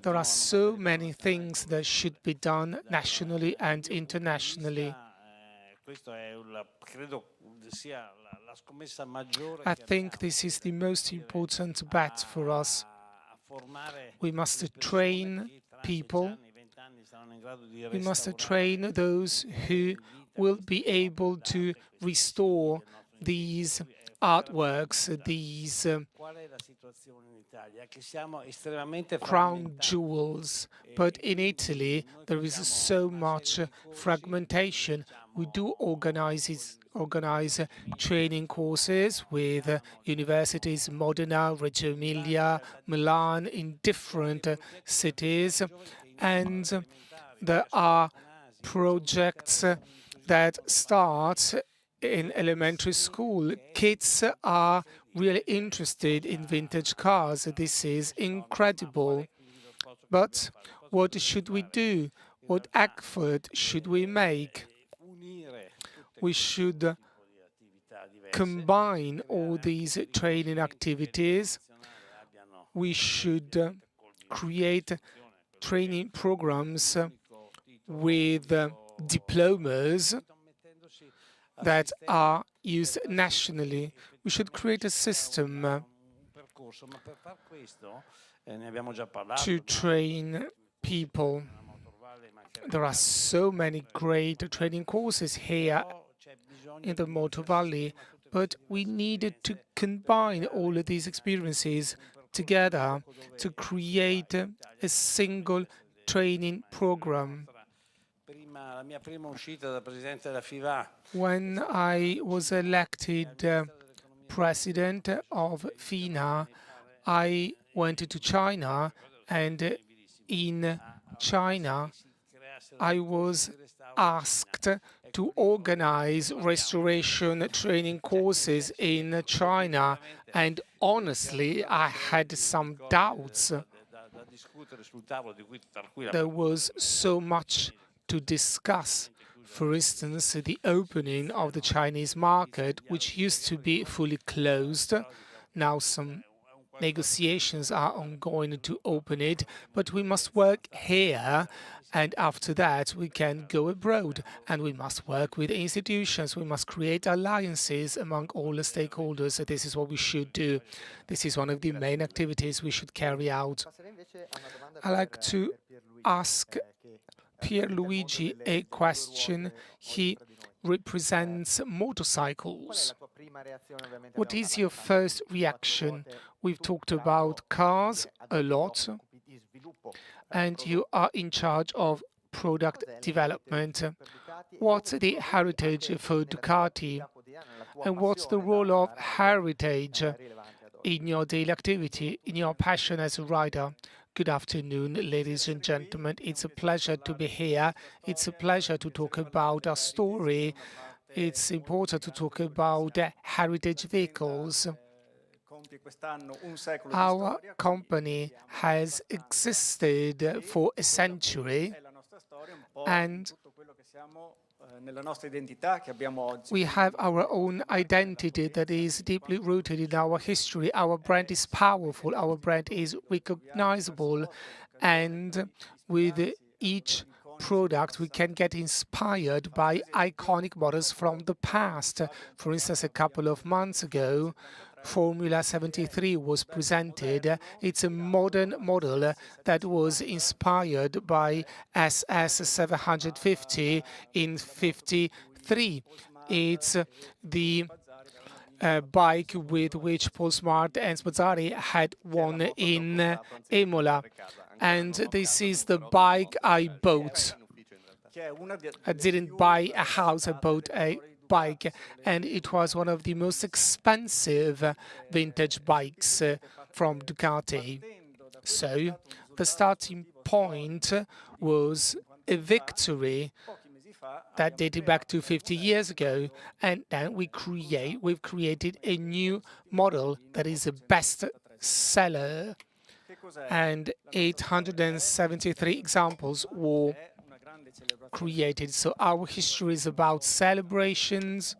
There are so many things that should be done nationally and internationally. I think this is the most important bet for us. We must train people. We must train those who will be able to restore these artworks, these crown jewels. But in Italy, there is so much fragmentation. We do organize training courses with universities, Modena, Reggio Emilia, Milan, in different cities. And there are projects that start in elementary school. Kids are really interested in vintage cars. This is incredible. But what should we do? What effort should we make? We should combine all these training activities. We should create training programs with diplomas that are used nationally. We should create a system to train people. There are so many great training courses here in the Motor Valley, but we needed to combine all of these experiences together to create a single training program. When I was elected president of FINA, I went to China, and in China I was asked to organize restoration training courses in China, and honestly I had some doubts. There was so much to discuss. For instance, the opening of the Chinese market, which used to be fully closed. Now some negotiations are ongoing to open it, but we must work here, and after that we can go abroad, and we must work with institutions. We must create alliances among all the stakeholders. This is what we should do. This is one of the main activities we should carry out. I'd like to ask Pierluigi a question. He represents motorcycles. What is your first reaction? We've talked about cars a lot, and you are in charge of product development. What's the heritage for Ducati? And what's the role of heritage in your daily activity, in your passion as a rider? Good afternoon, ladies and gentlemen. It's a pleasure to be here. It's a pleasure to talk about our story. It's important to talk about heritage vehicles. Our company has existed for a century, and we have our own identity that is deeply rooted in our history. Our brand is powerful, our brand is recognizable, and with each product, we can get inspired by iconic models from the past. For instance, a couple of months ago, Formula 73 was presented. It's a modern model that was inspired by SS 750 in 53. It's the bike with which Paul Smart and Spazzari had won in Imola. And this is the bike I bought. I didn't buy a house, I bought a bike, and it was one of the most expensive vintage bikes from Ducati. So the starting point was a victory that dated back to 50 years ago, and then we've created a new model that is a best seller, and 873 examples were created. So our history is about celebrations,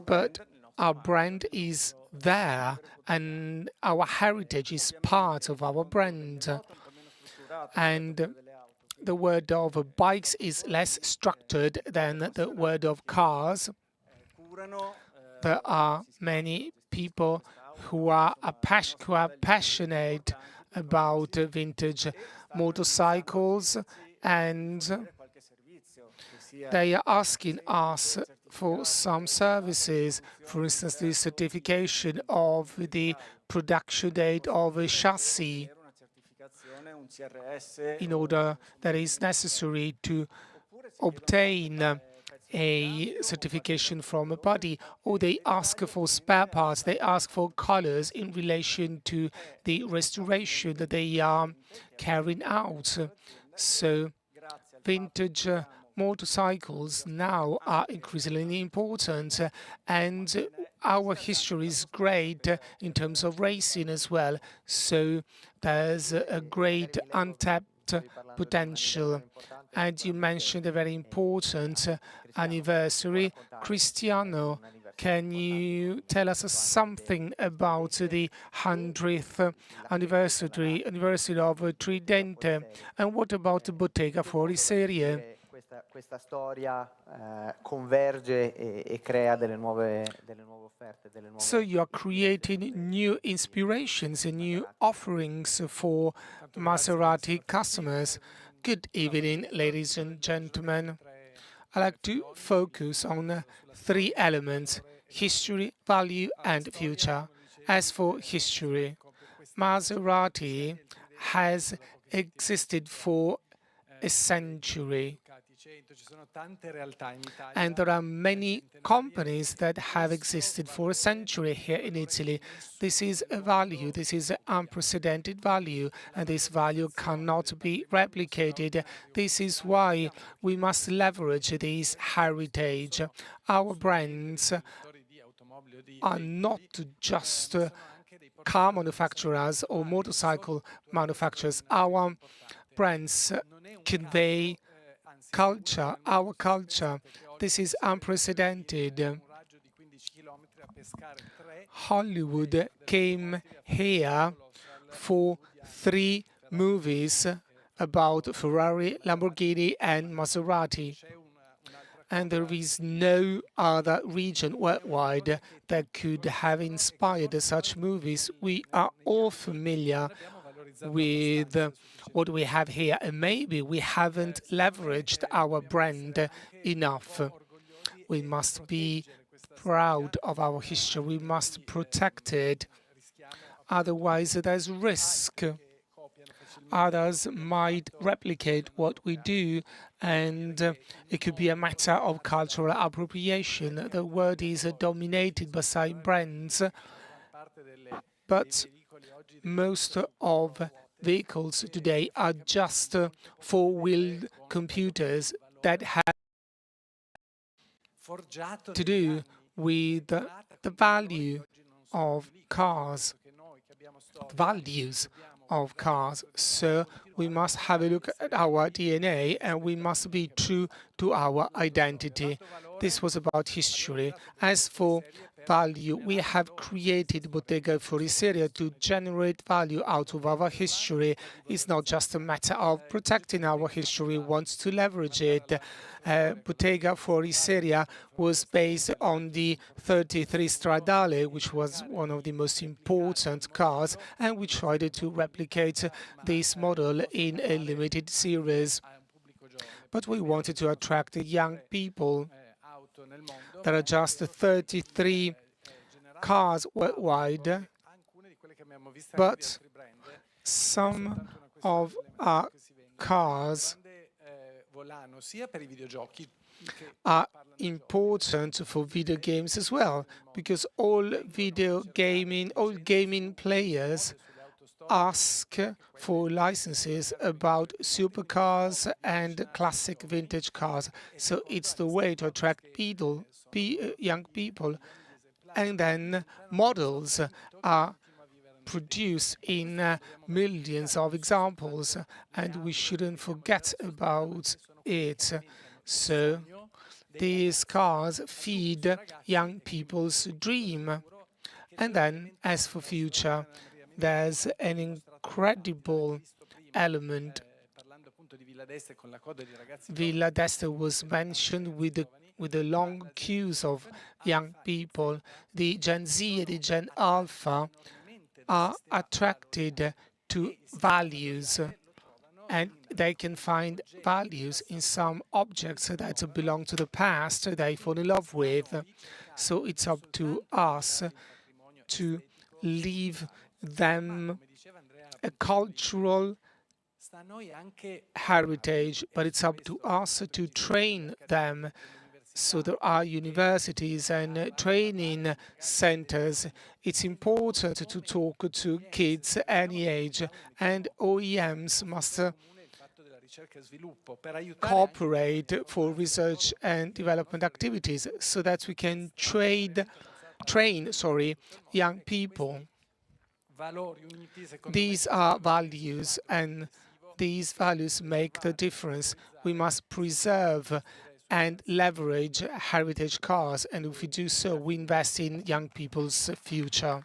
but our brand is there, and our heritage is part of our brand. And the word of bikes is less structured than the word of cars. There are many people who are passionate about vintage motorcycles, and they are asking us for some services, for instance, the certification of the production date of a chassis, in order that is necessary to obtain a certification from a body, or they ask for spare parts, they ask for colors in relation to the restoration that they are carrying out. So vintage motorcycles now are increasingly important, and our history is great in terms of racing as well. So there's a great untapped potential. And you mentioned a very important anniversary. Cristiano, can you tell us something about the 100th anniversary of Tridente? And what about Bottega Fuoriserie? Questa storia converge e crea delle nuove offerte, delle nuove. So you are creating new inspirations and new offerings for Maserati customers. Good evening, ladies and gentlemen. I like to focus on three elements: history, value, and future. As for history, Maserati has existed for a century, and there are many companies that have existed for a century here in Italy. This is a value, this is an unprecedented value, and this value cannot be replicated. This is why we must leverage this heritage. Our brands are not just car manufacturers or motorcycle manufacturers. Our brands convey culture, our culture. This is unprecedented. Hollywood came here for 3 movies about Ferrari, Lamborghini, and Maserati. And there is no other region worldwide that could have inspired such movies. We are all familiar with what we have here, and maybe we haven't leveraged our brand enough. We must be proud of our history. We must protect it. Otherwise, there's risk. Others might replicate what we do, and it could be a matter of cultural appropriation. The world is dominated by some brands, but most of vehicles today are just four-wheeled computers that have to do with the value of cars, values of cars. So we must have a look at our DNA, and we must be true to our identity. This was about history. As for value. We have created Bottega Fuoriseria to generate value out of our history. It's not just a matter of protecting our history, we want to leverage it. Bottega Fuoriseria was based on the 33 Stradale, which was one of the most important cars, and we tried to replicate this model in a limited series. But we wanted to attract young people. There are just 33 cars worldwide, but some of our cars are important for video games as well, because all gaming players ask for licenses about supercars and classic vintage cars. So it's the way to attract young people. And then models are produced in millions of examples, and we shouldn't forget about it. So these cars feed young people's dream. And then, as for future, there's an incredible element. Villa d'Este was mentioned with the long queues of young people. The Gen Z and the Gen Alpha are attracted to values, and they can find values in some objects that belong to the past they fall in love with. So it's up to us to leave them a cultural heritage, but it's up to us to train them. So there are universities and training centers. It's important to talk to kids at any age, and OEMs must cooperate for research and development activities so that we can train young people. These are values, and these values make the difference. We must preserve and leverage heritage cars, and if we do so, we invest in young people's future.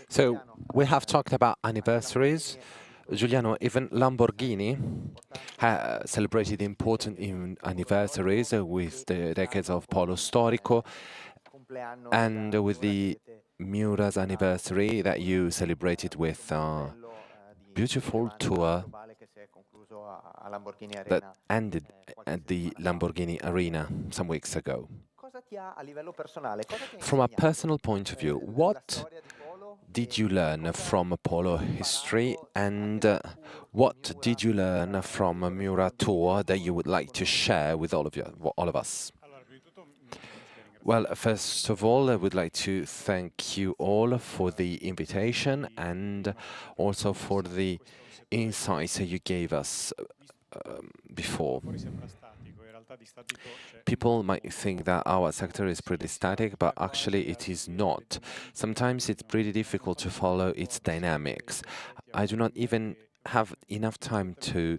So we have talked about anniversaries. Giuliano, even Lamborghini celebrated important anniversaries with the decades of Polo Storico and with the Miura's anniversary that you celebrated with a beautiful tour that ended at the Lamborghini Arena some weeks ago. From a personal point of view, what did you learn from Polo history, and what did you learn from a Miura tour that you would like to share with all of us? Well, first of all, I would like to thank you all for the invitation and also for the insights you gave us before. People might think that our sector is pretty static, but actually it is not. Sometimes it's pretty difficult to follow its dynamics. I do not even have enough time to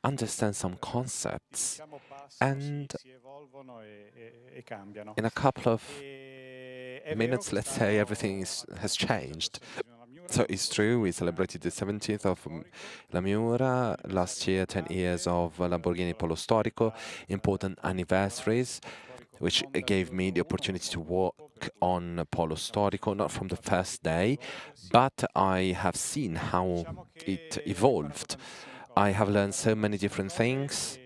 understand some concepts, and in a couple of minutes, let's say, everything has changed. So it's true, we celebrated the 17th of La Miura, last year 10 years of Lamborghini Polo Storico, important anniversaries, which gave me the opportunity to work on Polo Storico, not from the first day, but I have seen how it evolved. I have learned so many different things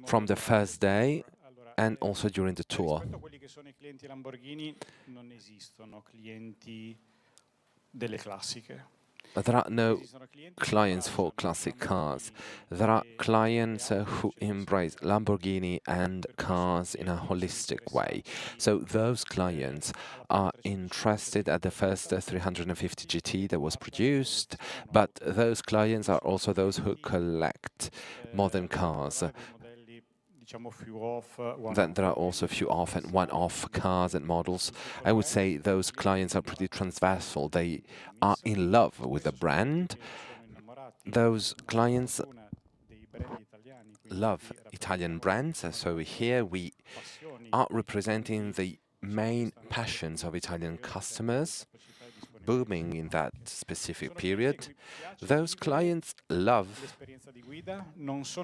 from the first day and also during the tour. There are no clients for classic cars. There are clients who embrace Lamborghini and cars in a holistic way. So those clients are interested at the first 350 GT that was produced, but those clients are also those who collect modern cars. Then there are also a few off and one-off cars and models. I would say those clients are pretty transversal. They are in love with the brand. Those clients love Italian brands. So here we are representing the main passions of Italian customers, booming in that specific period. Those clients love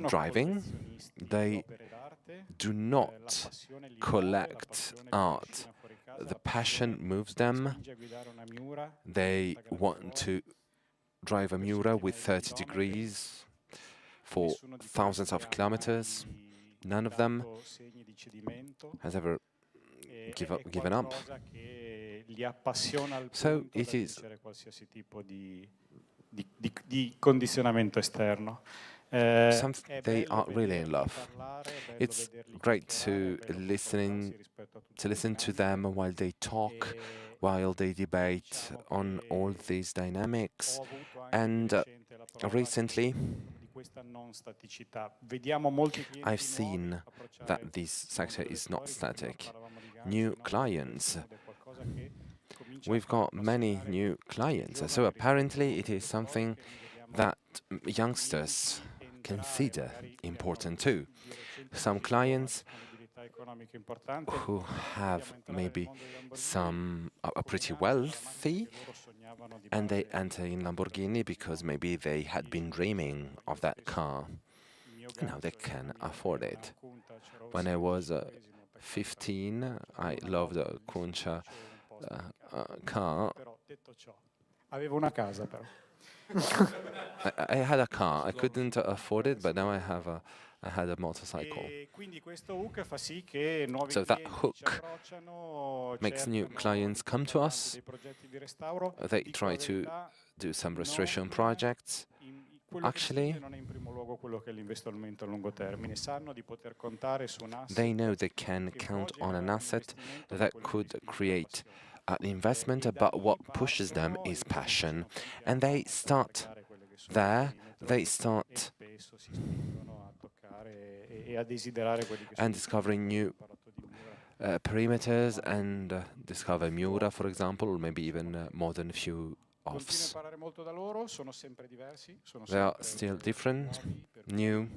driving. They do not collect art. The passion moves them. They want to drive a Miura with 30 degrees for thousands of kilometers. None of them has ever given up. So it is they are really in love. It's great to listen to them while they talk, while they debate on all these dynamics. And recently, I've seen that this sector is not static. New clients. We've got many new clients. So apparently it is something that youngsters consider important too. Some clients who have maybe are pretty wealthy, and they enter in Lamborghini because maybe they had been dreaming of that car, and now they can afford it. When I was 15, I loved a Concia car. I had a car. I couldn't afford it, but now I had a motorcycle. So that hook makes new clients come to us. They try to do some restoration projects. Actually, they know they can count on an asset that could create an investment, but what pushes them is passion. And they start there, and discovering new perimeters and discover Miura, for example, or maybe even more than a few offs. They are still different, new,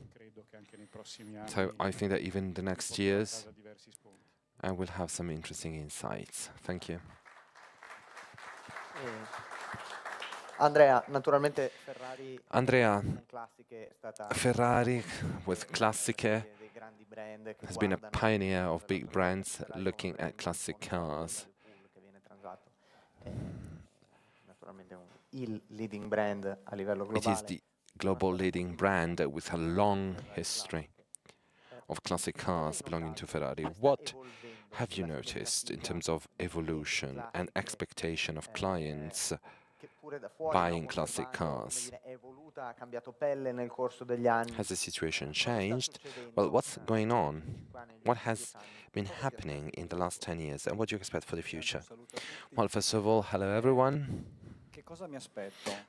so I think that even in the next years I will have some interesting insights. Thank you. Andrea, naturalmente Ferrari with Classiche has been a pioneer of big brands looking at classic cars. Il leading brand a livello globale. It is the global leading brand with a long history of classic cars belonging to Ferrari. What have you noticed in terms of evolution and expectation of clients buying classic cars? Has the situation changed? Well, what's going on? What has been happening in the last 10 years, and what do you expect for the future? Well, first of all, hello everyone.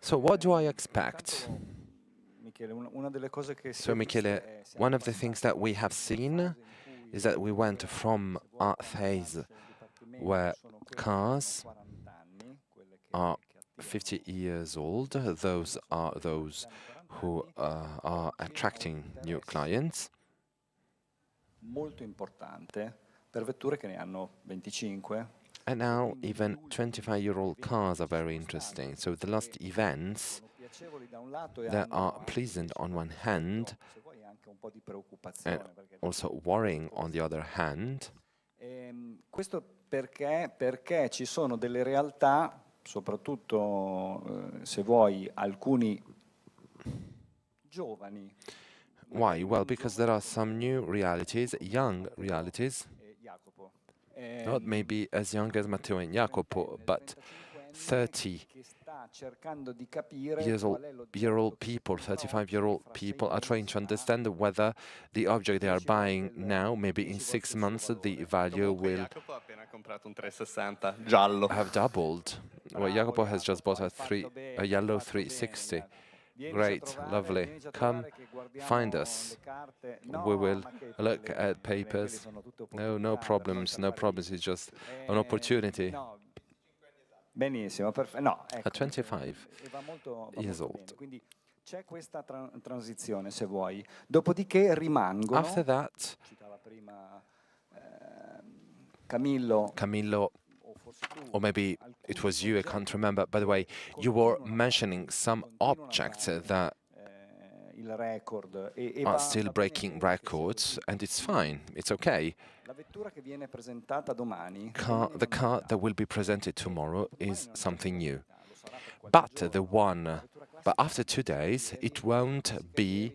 So what do I expect? So Michele, one of the things that we have seen is that we went from a phase where cars are 50 years old. Those are those who are attracting new clients. And now even 25-year-old cars are very interesting. So the last events that are pleasant on one hand and also worrying on the other hand. Questo perché ci sono delle realtà, soprattutto se vuoi alcuni giovani. Why? Well, because there are some new realities, young realities, not maybe as young as Matteo and Jacopo, but 30-year-old people, 35-year-old people are trying to understand whether the object they are buying now, maybe in 6 months, the value will have doubled. Well, Jacopo has just bought a yellow 360. Great, lovely. Come, find us. We will look at papers. No problems, no problems. It's just an opportunity. Benissimo, perfetto. No, At 25 years old. c'è questa transizione, se vuoi, dopodiché rimangono, After that, citava prima Camillo, o forse tu, or maybe it was you, I can't remember. By the way, you were mentioning some objects that il record are still breaking records, and it's fine, it's okay. La vettura che viene presentata domani, The car that will be presented tomorrow is something new. But after 2 days, it won't be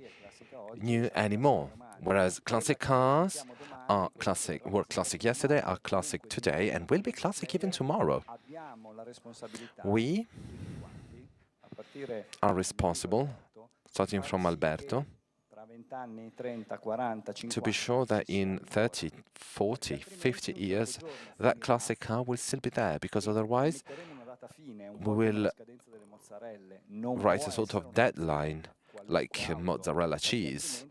new anymore. Whereas classic cars were classic yesterday, are classic today, and will be classic even tomorrow. We are responsible, starting from Alberto, to be sure that in 30, 40, 50 years, that classic car will still be there, because otherwise we will write a sort of deadline, like mozzarella cheese,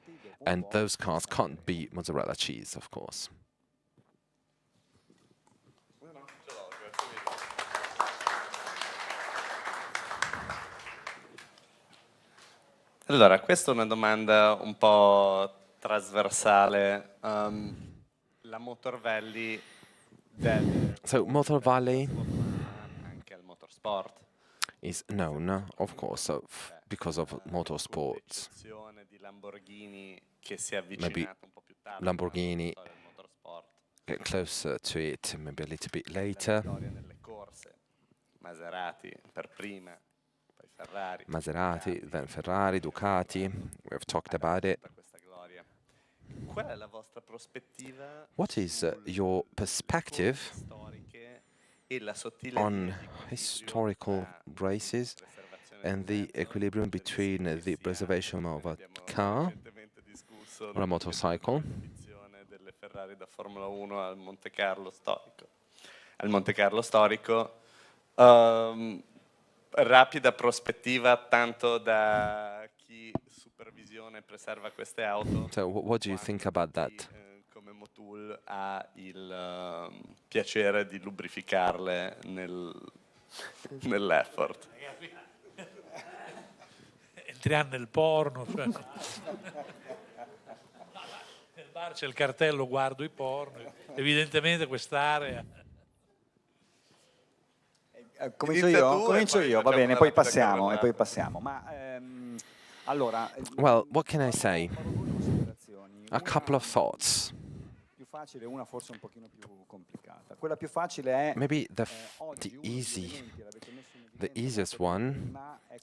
and those cars can't be mozzarella cheese, of course. Allora, questa è una domanda un po' trasversale. La Motor Valley So Motor Valley anche al motorsport. is known, of course, because of motorsports. Di Lamborghini che si è Maybe avvicinato un po' più tardi Lamborghini al motorsport. get closer to it, maybe a little bit later. Storia nelle corse. Maserati per prima, poi Ferrari. Maserati, then Ferrari, Ducati, we have talked about it. Questa gloria. Qual è la vostra prospettiva? What is your perspective Storiche e la sottile on historical races and the equilibrium between the preservation of a car or a motorcycle? Delle Ferrari da Formula 1 al Monte Carlo storico. Al Monte Carlo storico, rapida prospettiva tanto da chi supervisione e preserva queste auto. So what do you think about that? Come Motul ha il piacere di lubrificarle nell'effort. Entriamo nel porno. Cioè. Nel bar c'è il cartello guardo i porno. Evidentemente quest'area. Comincio io, va bene, poi passiamo. Ma allora, Well, what can I say? A couple of thoughts. più facile, una forse un pochino più complicata. Quella più facile è Maybe the easiest one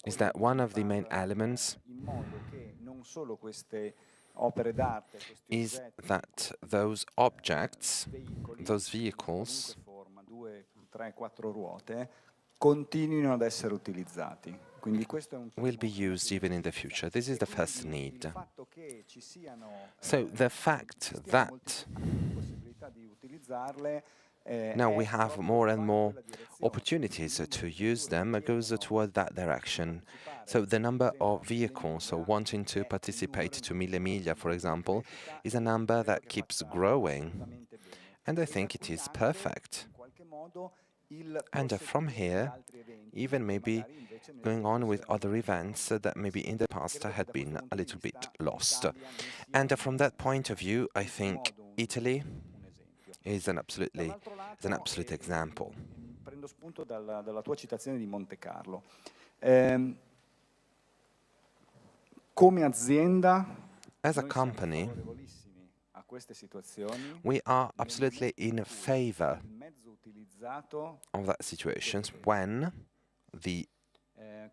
is that one of the main elements in modo che non solo queste opere d'arte, questi is oggetti, that those objects, those vehicles, forma 2, 3, 4 ruote, continuino ad essere utilizzati. Quindi questo è un will be used even in the future. This is the first il need. fatto che ci siano So the fact that possibilità di utilizzarle now we have more and more opportunities to use them goes toward that direction. So the number of vehicles wanting to participate to Mille Miglia, for example, is a number that keeps growing. And I think it is perfect. And from here, even maybe going on with other events that maybe in the past had been a little bit lost. And from that point of view, I think Italy is an absolute example. Prendo spunto dalla tua citazione di Monte Carlo. Come azienda, As a company, a queste situazioni, we are absolutely in favor il mezzo utilizzato, of that situations when the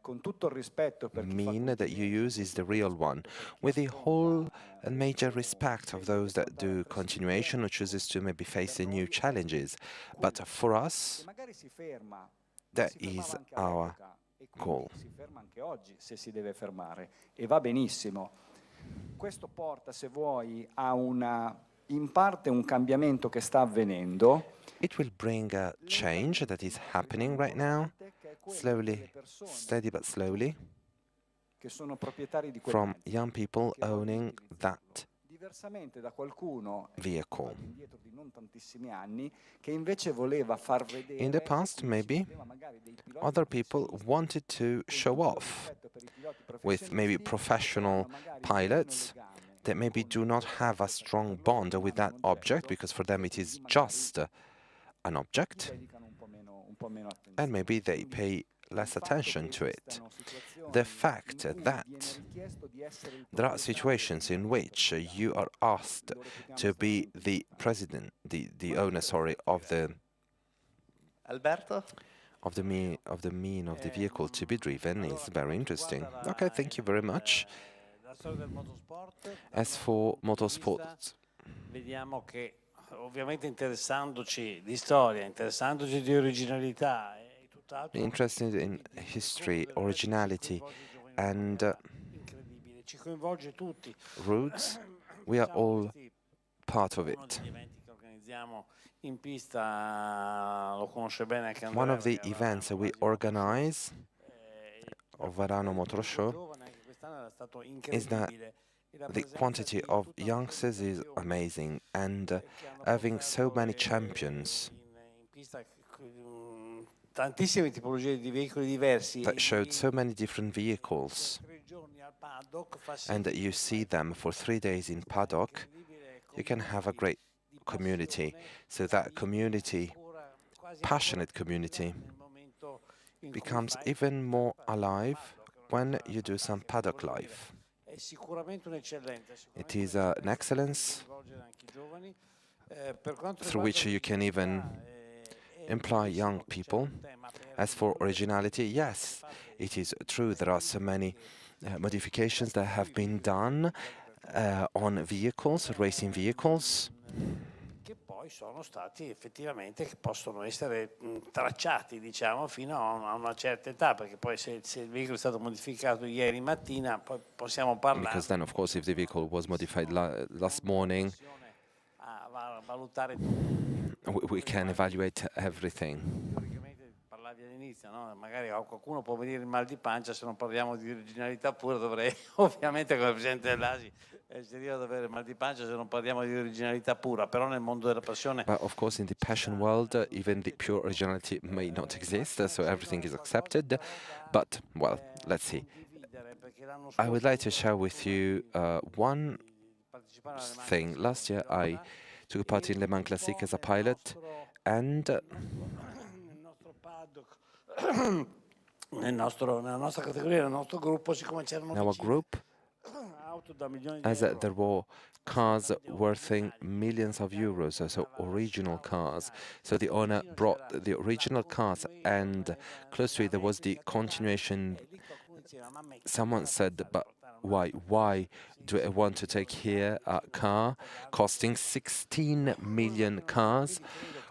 con tutto il rispetto per chi fa mean that you use is the real one, with the whole and major respect of those that do continuation or chooses to maybe face the new challenges. But for us, magari si ferma, that si fermava is anche our all'epoca, e quindi goal. si ferma anche oggi se si deve fermare e va benissimo. Questo porta, se vuoi, a in parte un cambiamento che sta avvenendo. It will bring a change that is happening right now, slowly, steady but slowly, Che sono proprietari di quel from mezzo, young people che va owning utilizzato, that Diversamente da qualcuno vehicle. indietro di non tantissimi anni che invece voleva far vedere In the past, maybe, other people wanted to show off with maybe professional pilots that maybe do not have a strong bond with that object, because for them it is just an object, and maybe they pay less attention to it. The fact that there are situations in which you are asked to be the president, the owner, sorry, of the Alberto? of the vehicle to be driven is very interesting. Okay, thank you very much. As for motorsports, vediamo che ovviamente interessandoci di storia, interessandoci di originalità e tutt'altro, interested in history, originality, and incredibile, ci coinvolge tutti. roots, we are all part of it. In pista lo conosce bene anche Andrea. One of the events we organize of Varano Motor Show is that the quantity of youngsters is amazing, and having so many champions tantissime tipologie di veicoli diversi that showed so many different vehicles, and you see them for 3 days in paddock, you can have a great community. So that community, passionate community, becomes even more alive when you do some paddock life. It is an excellence through which you can even employ young people. As for originality, yes, it is true there are so many modifications that have been done on vehicles, racing vehicles, che poi sono stati effettivamente, che possono essere tracciati, diciamo, fino a una certa età, perché poi se il veicolo è stato modificato ieri mattina, poi possiamo parlare. Because then, of course, if the vehicle was modified last morning, valutare we can evaluate everything. parlavi all'inizio, no? Magari qualcuno può venire il mal di pancia, se non parliamo di originalità pura dovrei, ovviamente come Presidente dell'ASI, seria ad avere mal di pancia se non parliamo di originalità pura, però nel mondo della passione... But of course in the passion world, even the pure originality may not exist, so everything is accepted. But, well, let's see. I would like to share with you one thing. Last year I took part in Le Mans Classique as a pilot, and nella nostra categoria, nel nostro gruppo, siccome c'erano in our group, auto da milioni di as euro, there were cars worth millions of euros, so original cars. So the owner brought the original cars, and close to it there was the continuation. Someone said, but why? Why do I want to take here a car costing 16 million cars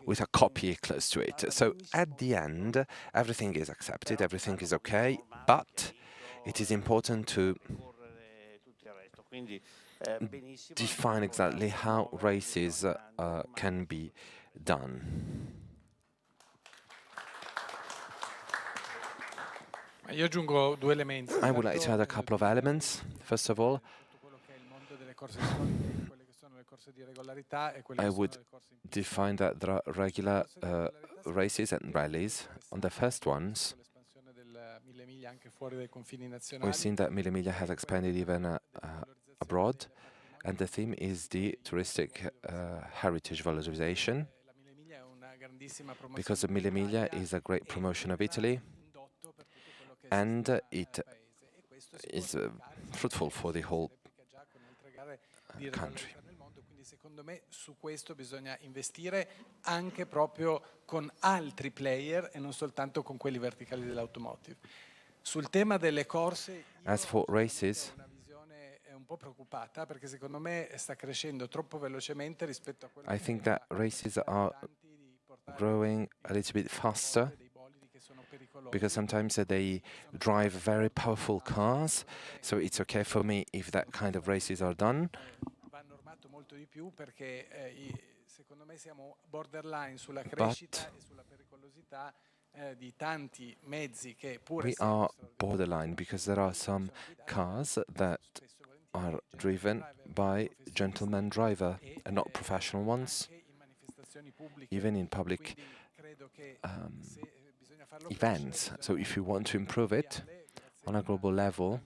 with a copy close to it? So at the end, everything is accepted, everything is okay, but it is important to define exactly how races can be done. Io aggiungo due elementi. I would like to add a couple of elements. First of all, I would define that there are regular races and rallies. On the first ones, we've seen that Mille Miglia has expanded even abroad, and the theme is the touristic heritage valorization, because Mille Miglia is a great promotion of Italy, and it is fruitful for the whole country. Secondo me su questo bisogna investire anche proprio con altri player e non soltanto con quelli verticali dell'automotive. Sul tema delle corse, as for races, ho una visione un po' preoccupata perché secondo me sta crescendo troppo velocemente rispetto a quello I think that races are growing a little bit faster, because sometimes they drive very powerful cars, so it's okay for me if that kind of races are done. Va normato molto di più perché secondo me siamo borderline sulla crescita e sulla pericolosità di tanti mezzi che pur we are borderline, because there are some cars that are driven by gentleman driver and not professional ones, even in public events. So if you want to improve it on a global level,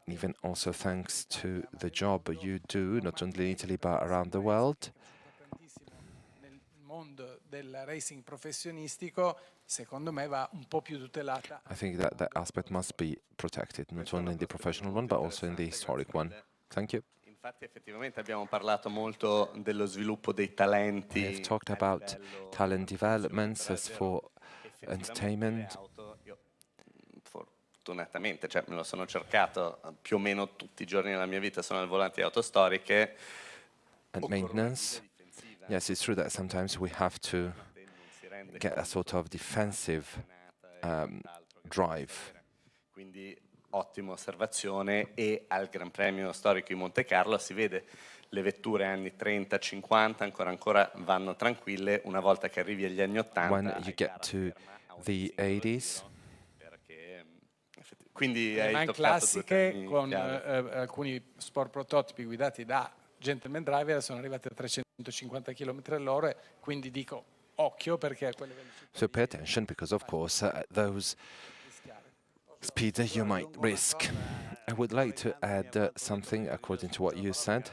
even also thanks to the job you do, not only in Italy but around the world, I think that that aspect must be protected, not only in the professional one, but also in the historic one. Thank you. Infatti effettivamente abbiamo parlato molto dello sviluppo dei talenti. We have talked about talent developments as for entertainment. Fortunatamente, cioè me lo sono cercato più o meno tutti i giorni della mia vita, sono al volante di auto storiche. And maintenance. Yes, it's true that sometimes we have to get a sort of defensive drive. Quindi ottima osservazione, e al Gran Premio storico di Monte Carlo si vede le vetture anni 30, 50 ancora vanno tranquille, una volta che arrivi agli anni 80. When you get to the 80s, quindi le classiche con alcuni sport prototipi guidati da gentleman driver sono arrivati a 350 km all'ora, quindi dico occhio perché a quelle velocità. so pay attention because of course at those speeds you might risk. I would like to add something according to what you said.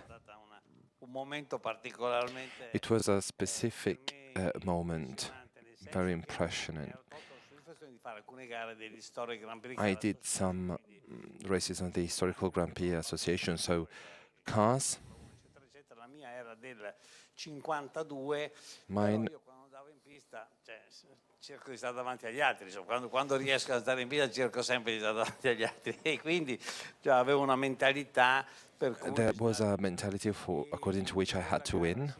It was a specific moment, very impressionant. I did some races on the Historical Grand Prix Association, so cars. Mine. Cerco di stare davanti agli altri, quando riesco a stare in pista cerco sempre di stare davanti agli altri, e quindi avevo una mentalità per cui There was a mentality according to which I had to win.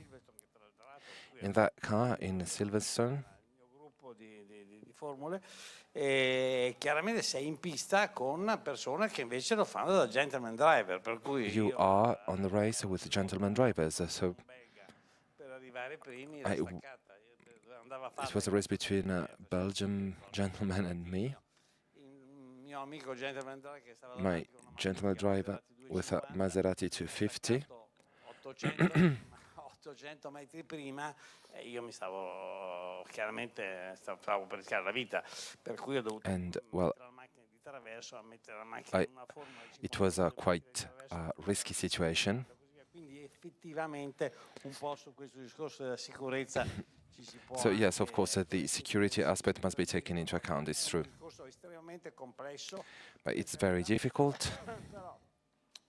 In that car in Silverstone, il mio gruppo di formule, e chiaramente sei in pista con persone che invece lo fanno da gentleman driver, per cui you are on the race with gentleman drivers, so per arrivare primi it was a race between a Belgian gentleman and me. My gentleman driver with a Maserati 250. 800 metri prima, io mi stavo stavo per rischiare la vita, per cui ho dovuto Well, la macchina di traverso a mettere la macchina in una forma di it was a quite risky situation. quindi effettivamente un po' su questo discorso della sicurezza ci si può So yes, of course, the security aspect must be taken into account. It's true, un discorso estremamente complesso, but it's very difficult. però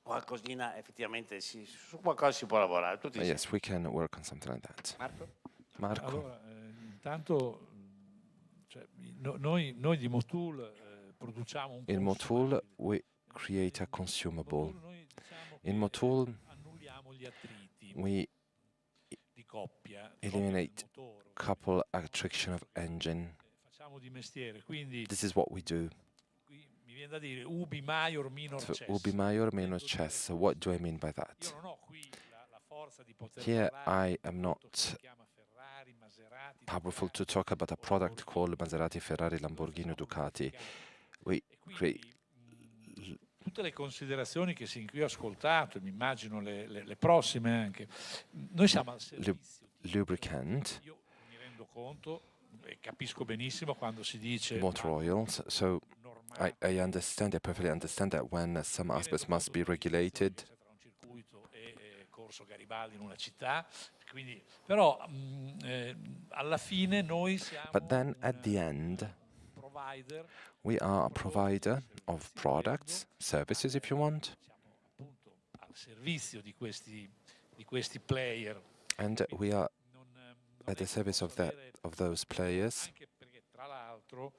qualcosina effettivamente su qualcosa si può lavorare tutti But yes, we can work on something like that. Marco? Allora, intanto noi di Motul produciamo un In Motul, we create a consumable. In Motul, annulliamo gli attriti we di coppia, eliminate couple attrition of engine. facciamo di mestiere, quindi This is what we do. qui mi viene da dire ubi maior minor So, cess. ubi maior minus chess. So what do I mean by Io that? non ho qui la forza di poter Here parlare I am di un not prodotto che si chiama Ferrari, Maserati, powerful to talk about a product called Maserati, Ferrari, Lamborghini, Ducati. We create tutte le considerazioni che sin qui ho ascoltato, mi immagino le prossime anche. Noi siamo al servizio. lubricant, Io mi rendo conto e capisco benissimo quando si dice motor oils. So I perfectly understand that when some aspects must be regulated. tra un circuito e Corso Garibaldi in una città, quindi però alla fine noi siamo But then at the end, provider, we are a provider of products, services if you want, siamo appunto al servizio di questi player. and we are Non at the è service che posso avere, of those players, anche perché tra l'altro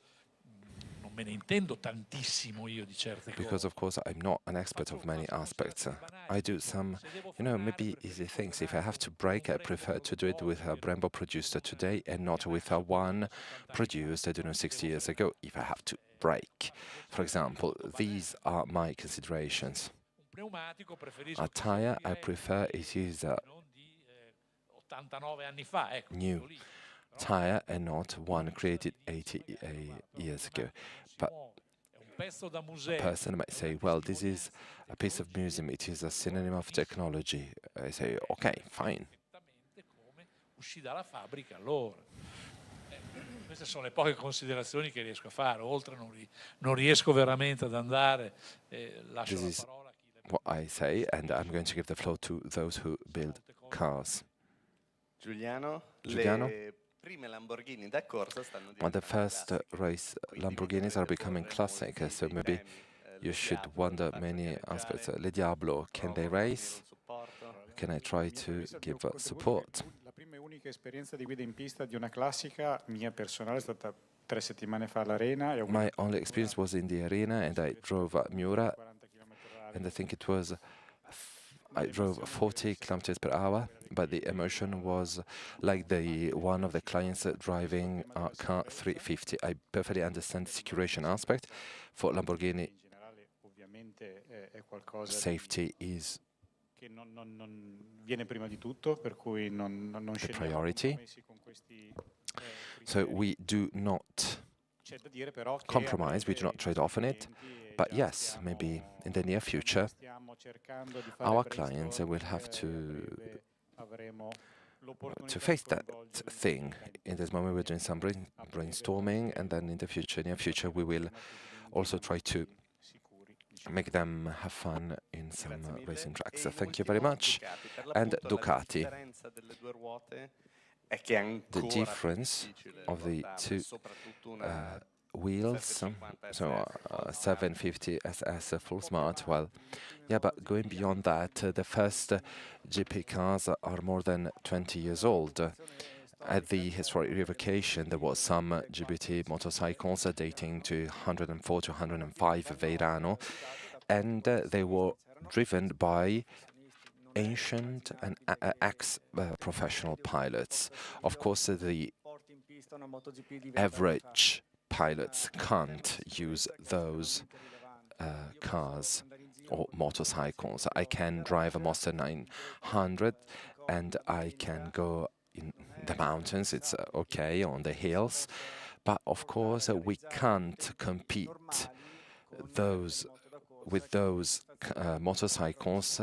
non me ne intendo tantissimo io di certe because cose. of course I'm not an expert of many aspects. I do some, maybe easy things. If I have to brake, I prefer to do it with a Brembo produced today and not with a one produced, 60 years ago. If I have to brake, for example, these are my considerations. Un pneumatico preferisco A che sia tire, di I prefer it is a non di 89 anni fa, ecco, new quello lì. tire and not one created 80 years ago. But A person might say, well, this is a piece of museum, it is a synonym of technology. I say, okay, fine. Uscì dalla fabbrica allora. Queste sono le poche considerazioni che riesco a fare, oltre non riesco veramente ad andare. Lascio la parola a chi what I say, and I'm going to give the floor to those who build cars. Giuliano, Giuliano? le prime Lamborghini da corsa stanno Well, the diventando first classiche. race Quindi Lamborghinis are becoming correre classic, molti so dei maybe premi, you Le should Diablo, wonder faccio many gareggiare, aspects. Le Diablo, can they provo a fornire race? un supporto. Can I try to give support? La prima e unica esperienza di guida in pista di una classica mia personale è stata 3 settimane fa all'Arena. My only experience was in the arena, and I drove at Miura, and I think it was I drove 40 kilometers per hour, but the emotion was like the one of the clients driving a car 350. I perfectly understand the securation aspect. For Lamborghini, safety is viene prima di tutto, per cui non the priority. So we do not compromise, we do not trade off on it. But yes, maybe in the near future, our clients will have to face that thing. In this moment, we're doing some brainstorming, and then in the near future, we will also try to make them have fun in some racing tracks. So thank you very much. And Ducati. The difference of the two wheels, so 750 SS full smart, well, yeah, but going beyond that, the first GP cars are more than 20 years old. At the historic revocation, there was some GBT motorcycles dating to 104 to 105 Veirano, and they were driven by ancient and ex-professional pilots. Of course, the average pilots can't use those cars or motorcycles. I can drive a Monster 900 and I can go in the mountains, it's okay, on the hills, but of course we can't compete with those motorcycles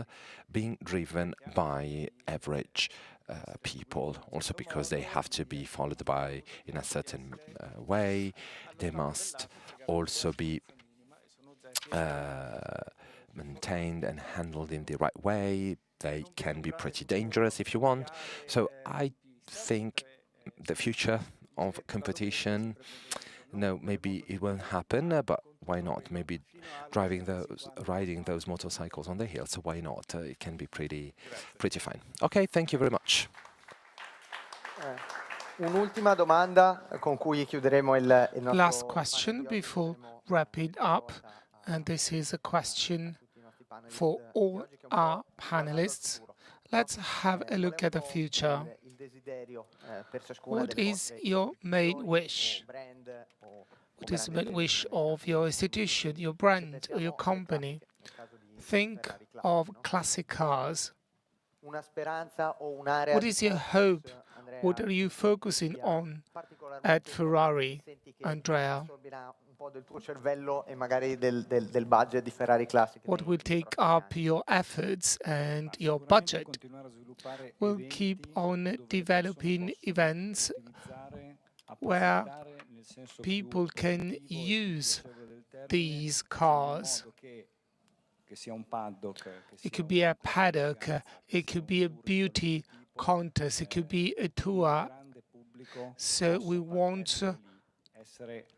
being driven by average people, also because they have to be followed by in a certain way. They must also be maintained and handled in the right way. They can be pretty dangerous if you want. So I think the future of competition, no, maybe it won't happen, but why not? Maybe riding those motorcycles on the hills, so why not? It can be pretty fine. Okay, thank you very much. Un'ultima domanda con cui chiuderemo il nostro Last question before wrapping up, and this is a question for all our panelists. Let's have a look at the future. What is your main wish? What is the main wish of your institution, your brand, or your company? Think of classic cars. What is your hope? What are you focusing on at Ferrari, Andrea? What will take up your efforts and your budget? We'll keep on developing events where people can use these cars. It could be a paddock, it could be a beauty contest, it could be a tour. So we want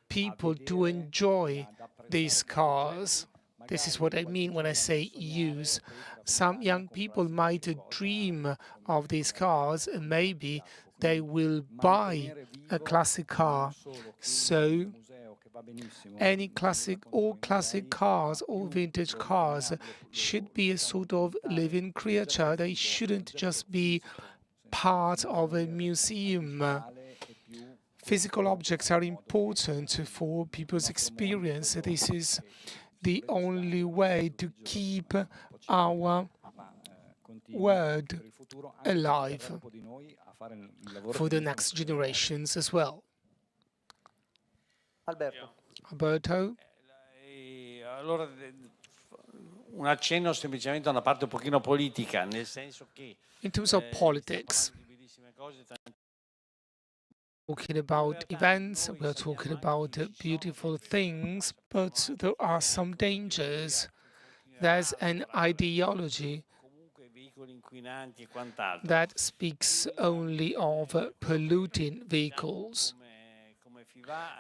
people to enjoy these cars. This is what I mean when I say use. Some young people might dream of these cars, and maybe they will buy a classic car. So all classic cars, all vintage cars should be a sort of living creature. They shouldn't just be part of a museum. Physical objects are important for people's experience. This is the only way to keep our word alive for the next generations as well. Alberto? allora un accenno semplicemente a una parte un pochino politica, nel senso che In terms of politics, talking about events, we are talking about beautiful things, but there are some dangers. There's an ideology that speaks only of polluting vehicles.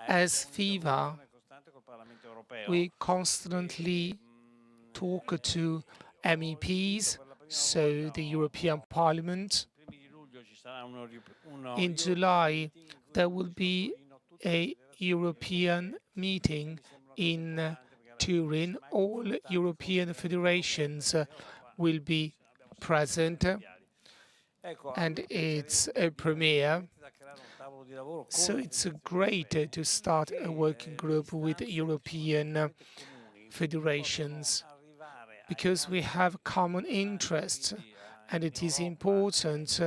As FIFA, we constantly talk to MEPs, so the European Parliament. In July, there will be a European meeting in Turin. All European federations will be present, and it's a premiere. So it's great to start a working group with European federations, because we have common interests, and it is important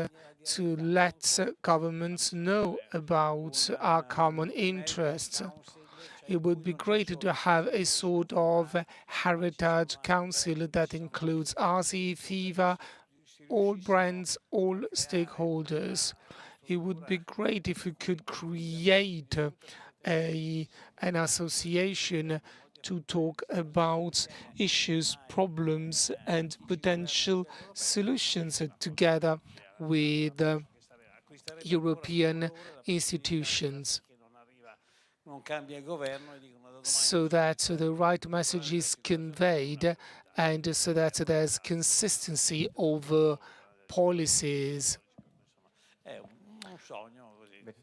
to let governments know about our common interests. It would be great to have a sort of heritage council that includes RC, FIFA, all brands, all stakeholders. It would be great if we could create an association to talk about issues, problems, and potential solutions together with European institutions, so that the right message is conveyed and so that there's consistency over policies.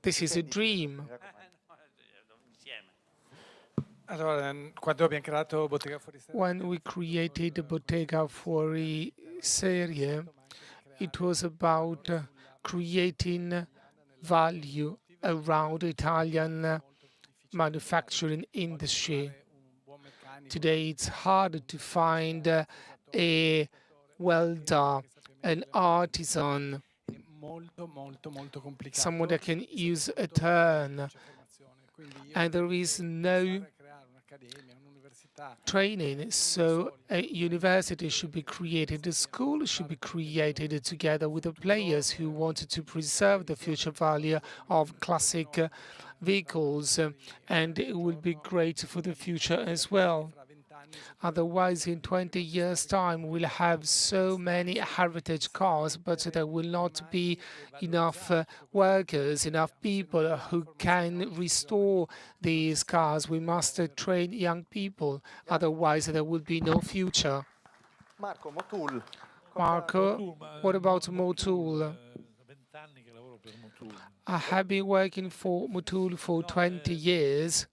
This is a dream. When we created Bottega Fuori Serie, it was about creating value around Italian manufacturing industry. Today it's hard to find a welder, an artisan, someone that can use a turn, and there is no training. So a university should be created, a school should be created together with the players who wanted to preserve the future value of classic vehicles, and it will be great for the future as well. Otherwise, in 20 years' time, we'll have so many heritage cars, but there will not be enough workers, enough people who can restore these cars. We must train young people, otherwise there will be no future. Marco, what about Motul? I have been working for Motul for 20 years.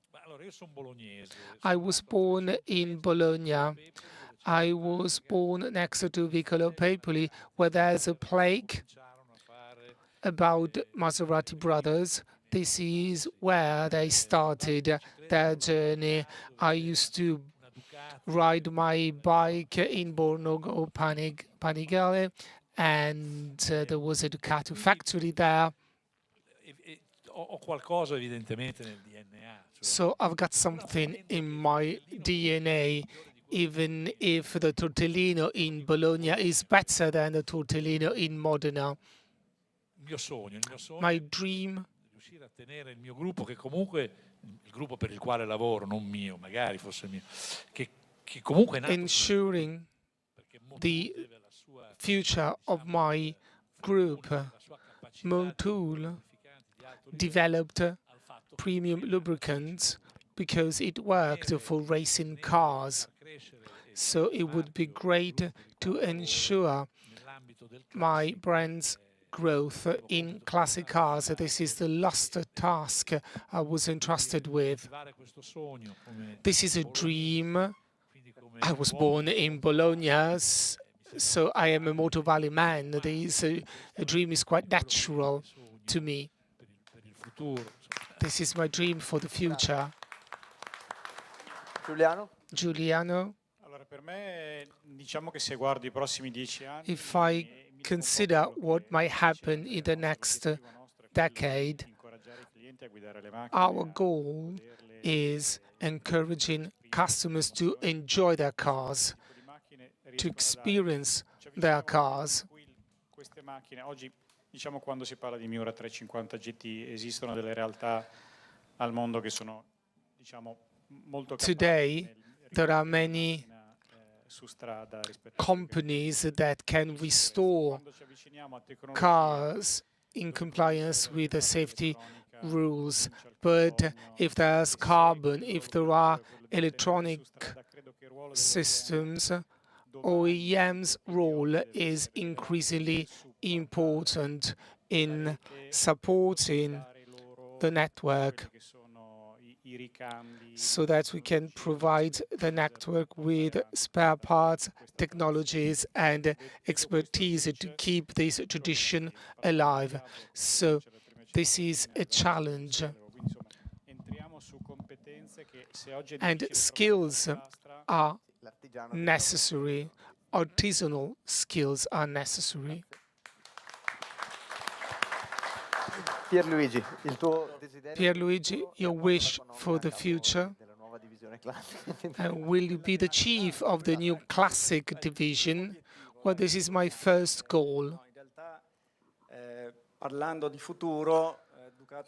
I was born in Bologna. I was born next to Vicolo Pepoli, where there's a plaque about Maserati brothers. This is where they started their journey. I used to ride my bike in Borgo Panigale, and there was a Ducati factory there. So I've got something in my DNA, even if the tortellino in Bologna is better than the tortellino in Modena. My dream ensuring the future of my group. Motul developed premium lubricants because it worked for racing cars. So it would be great to ensure my brand's growth in classic cars. This is the last task I was entrusted with. This is a dream. I was born in Bologna, so I am a Moto Valley man. A dream is quite natural to me. This is my dream for the future. Giuliano? If I consider what might happen in the next decade, our goal is encouraging customers to enjoy their cars, to experience their cars. Queste macchine, oggi, diciamo, quando si parla di Miura 350 GT, esistono delle realtà al mondo che sono, diciamo, molto capaci. Today, there are many companies that can restore cars in compliance with the safety rules. But if there's carbon, if there are electronic systems, OEM's role is increasingly important in supporting the network so that we can provide the network with spare parts, technologies, and expertise to keep this tradition alive. So this is a challenge. And skills are necessary. Artisanal skills are necessary. Pierluigi, your wish for the future? Will you be the chief of the new classic division? Well, this is my first goal.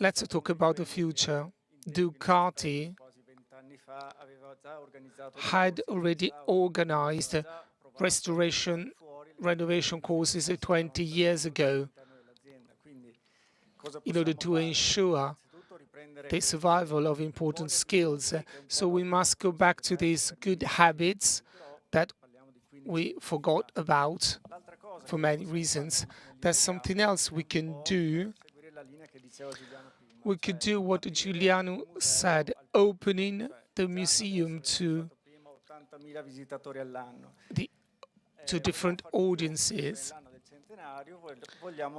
Let's talk about the future. Ducati had already organized renovation courses 20 years ago in order to ensure the survival of important skills. So we must go back to these good habits that we forgot about for many reasons. There's something else we can do. We could do what Giuliano said, opening the museum to different audiences.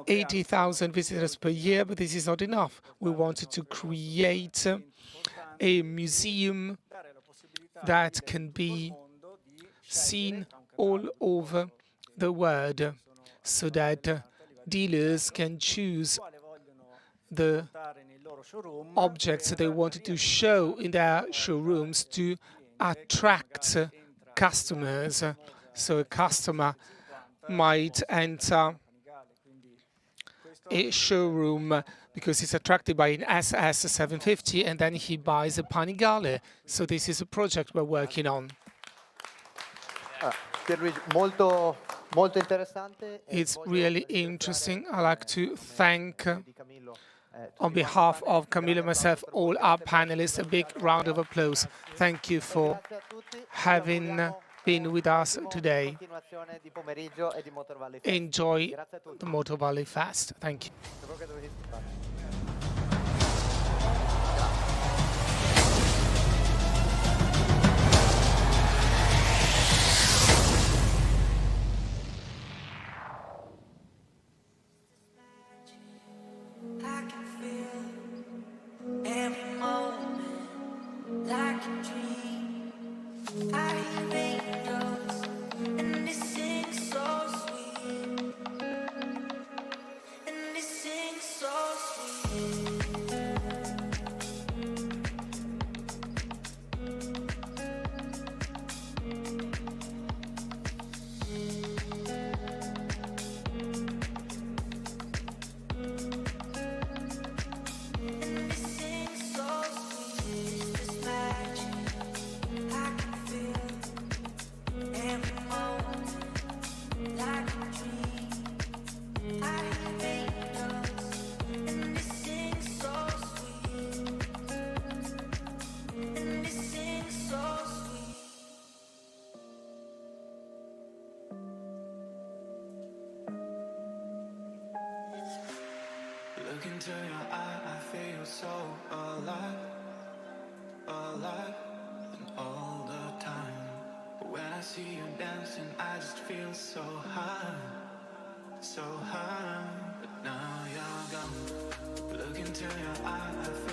80,000 visitors per year, but this is not enough. We wanted to create a museum that can be seen all over the world so that dealers can choose the objects they wanted to show in their showrooms to attract customers. So a customer might enter a showroom because he's attracted by an SS 750 and then he buys a Panigale. So this is a project we're working on. It's really interesting. I'd like to thank, on behalf of Camillo and myself, all our panelists. A big round of applause. Thank you for having been with us today. Enjoy the Motor Valley Fest. Thank you. Look into your eye, I feel so alive, alive, and all the time. When I see you dancing, I just feel so high, so high. But now you're gone. Look into your eye, I feel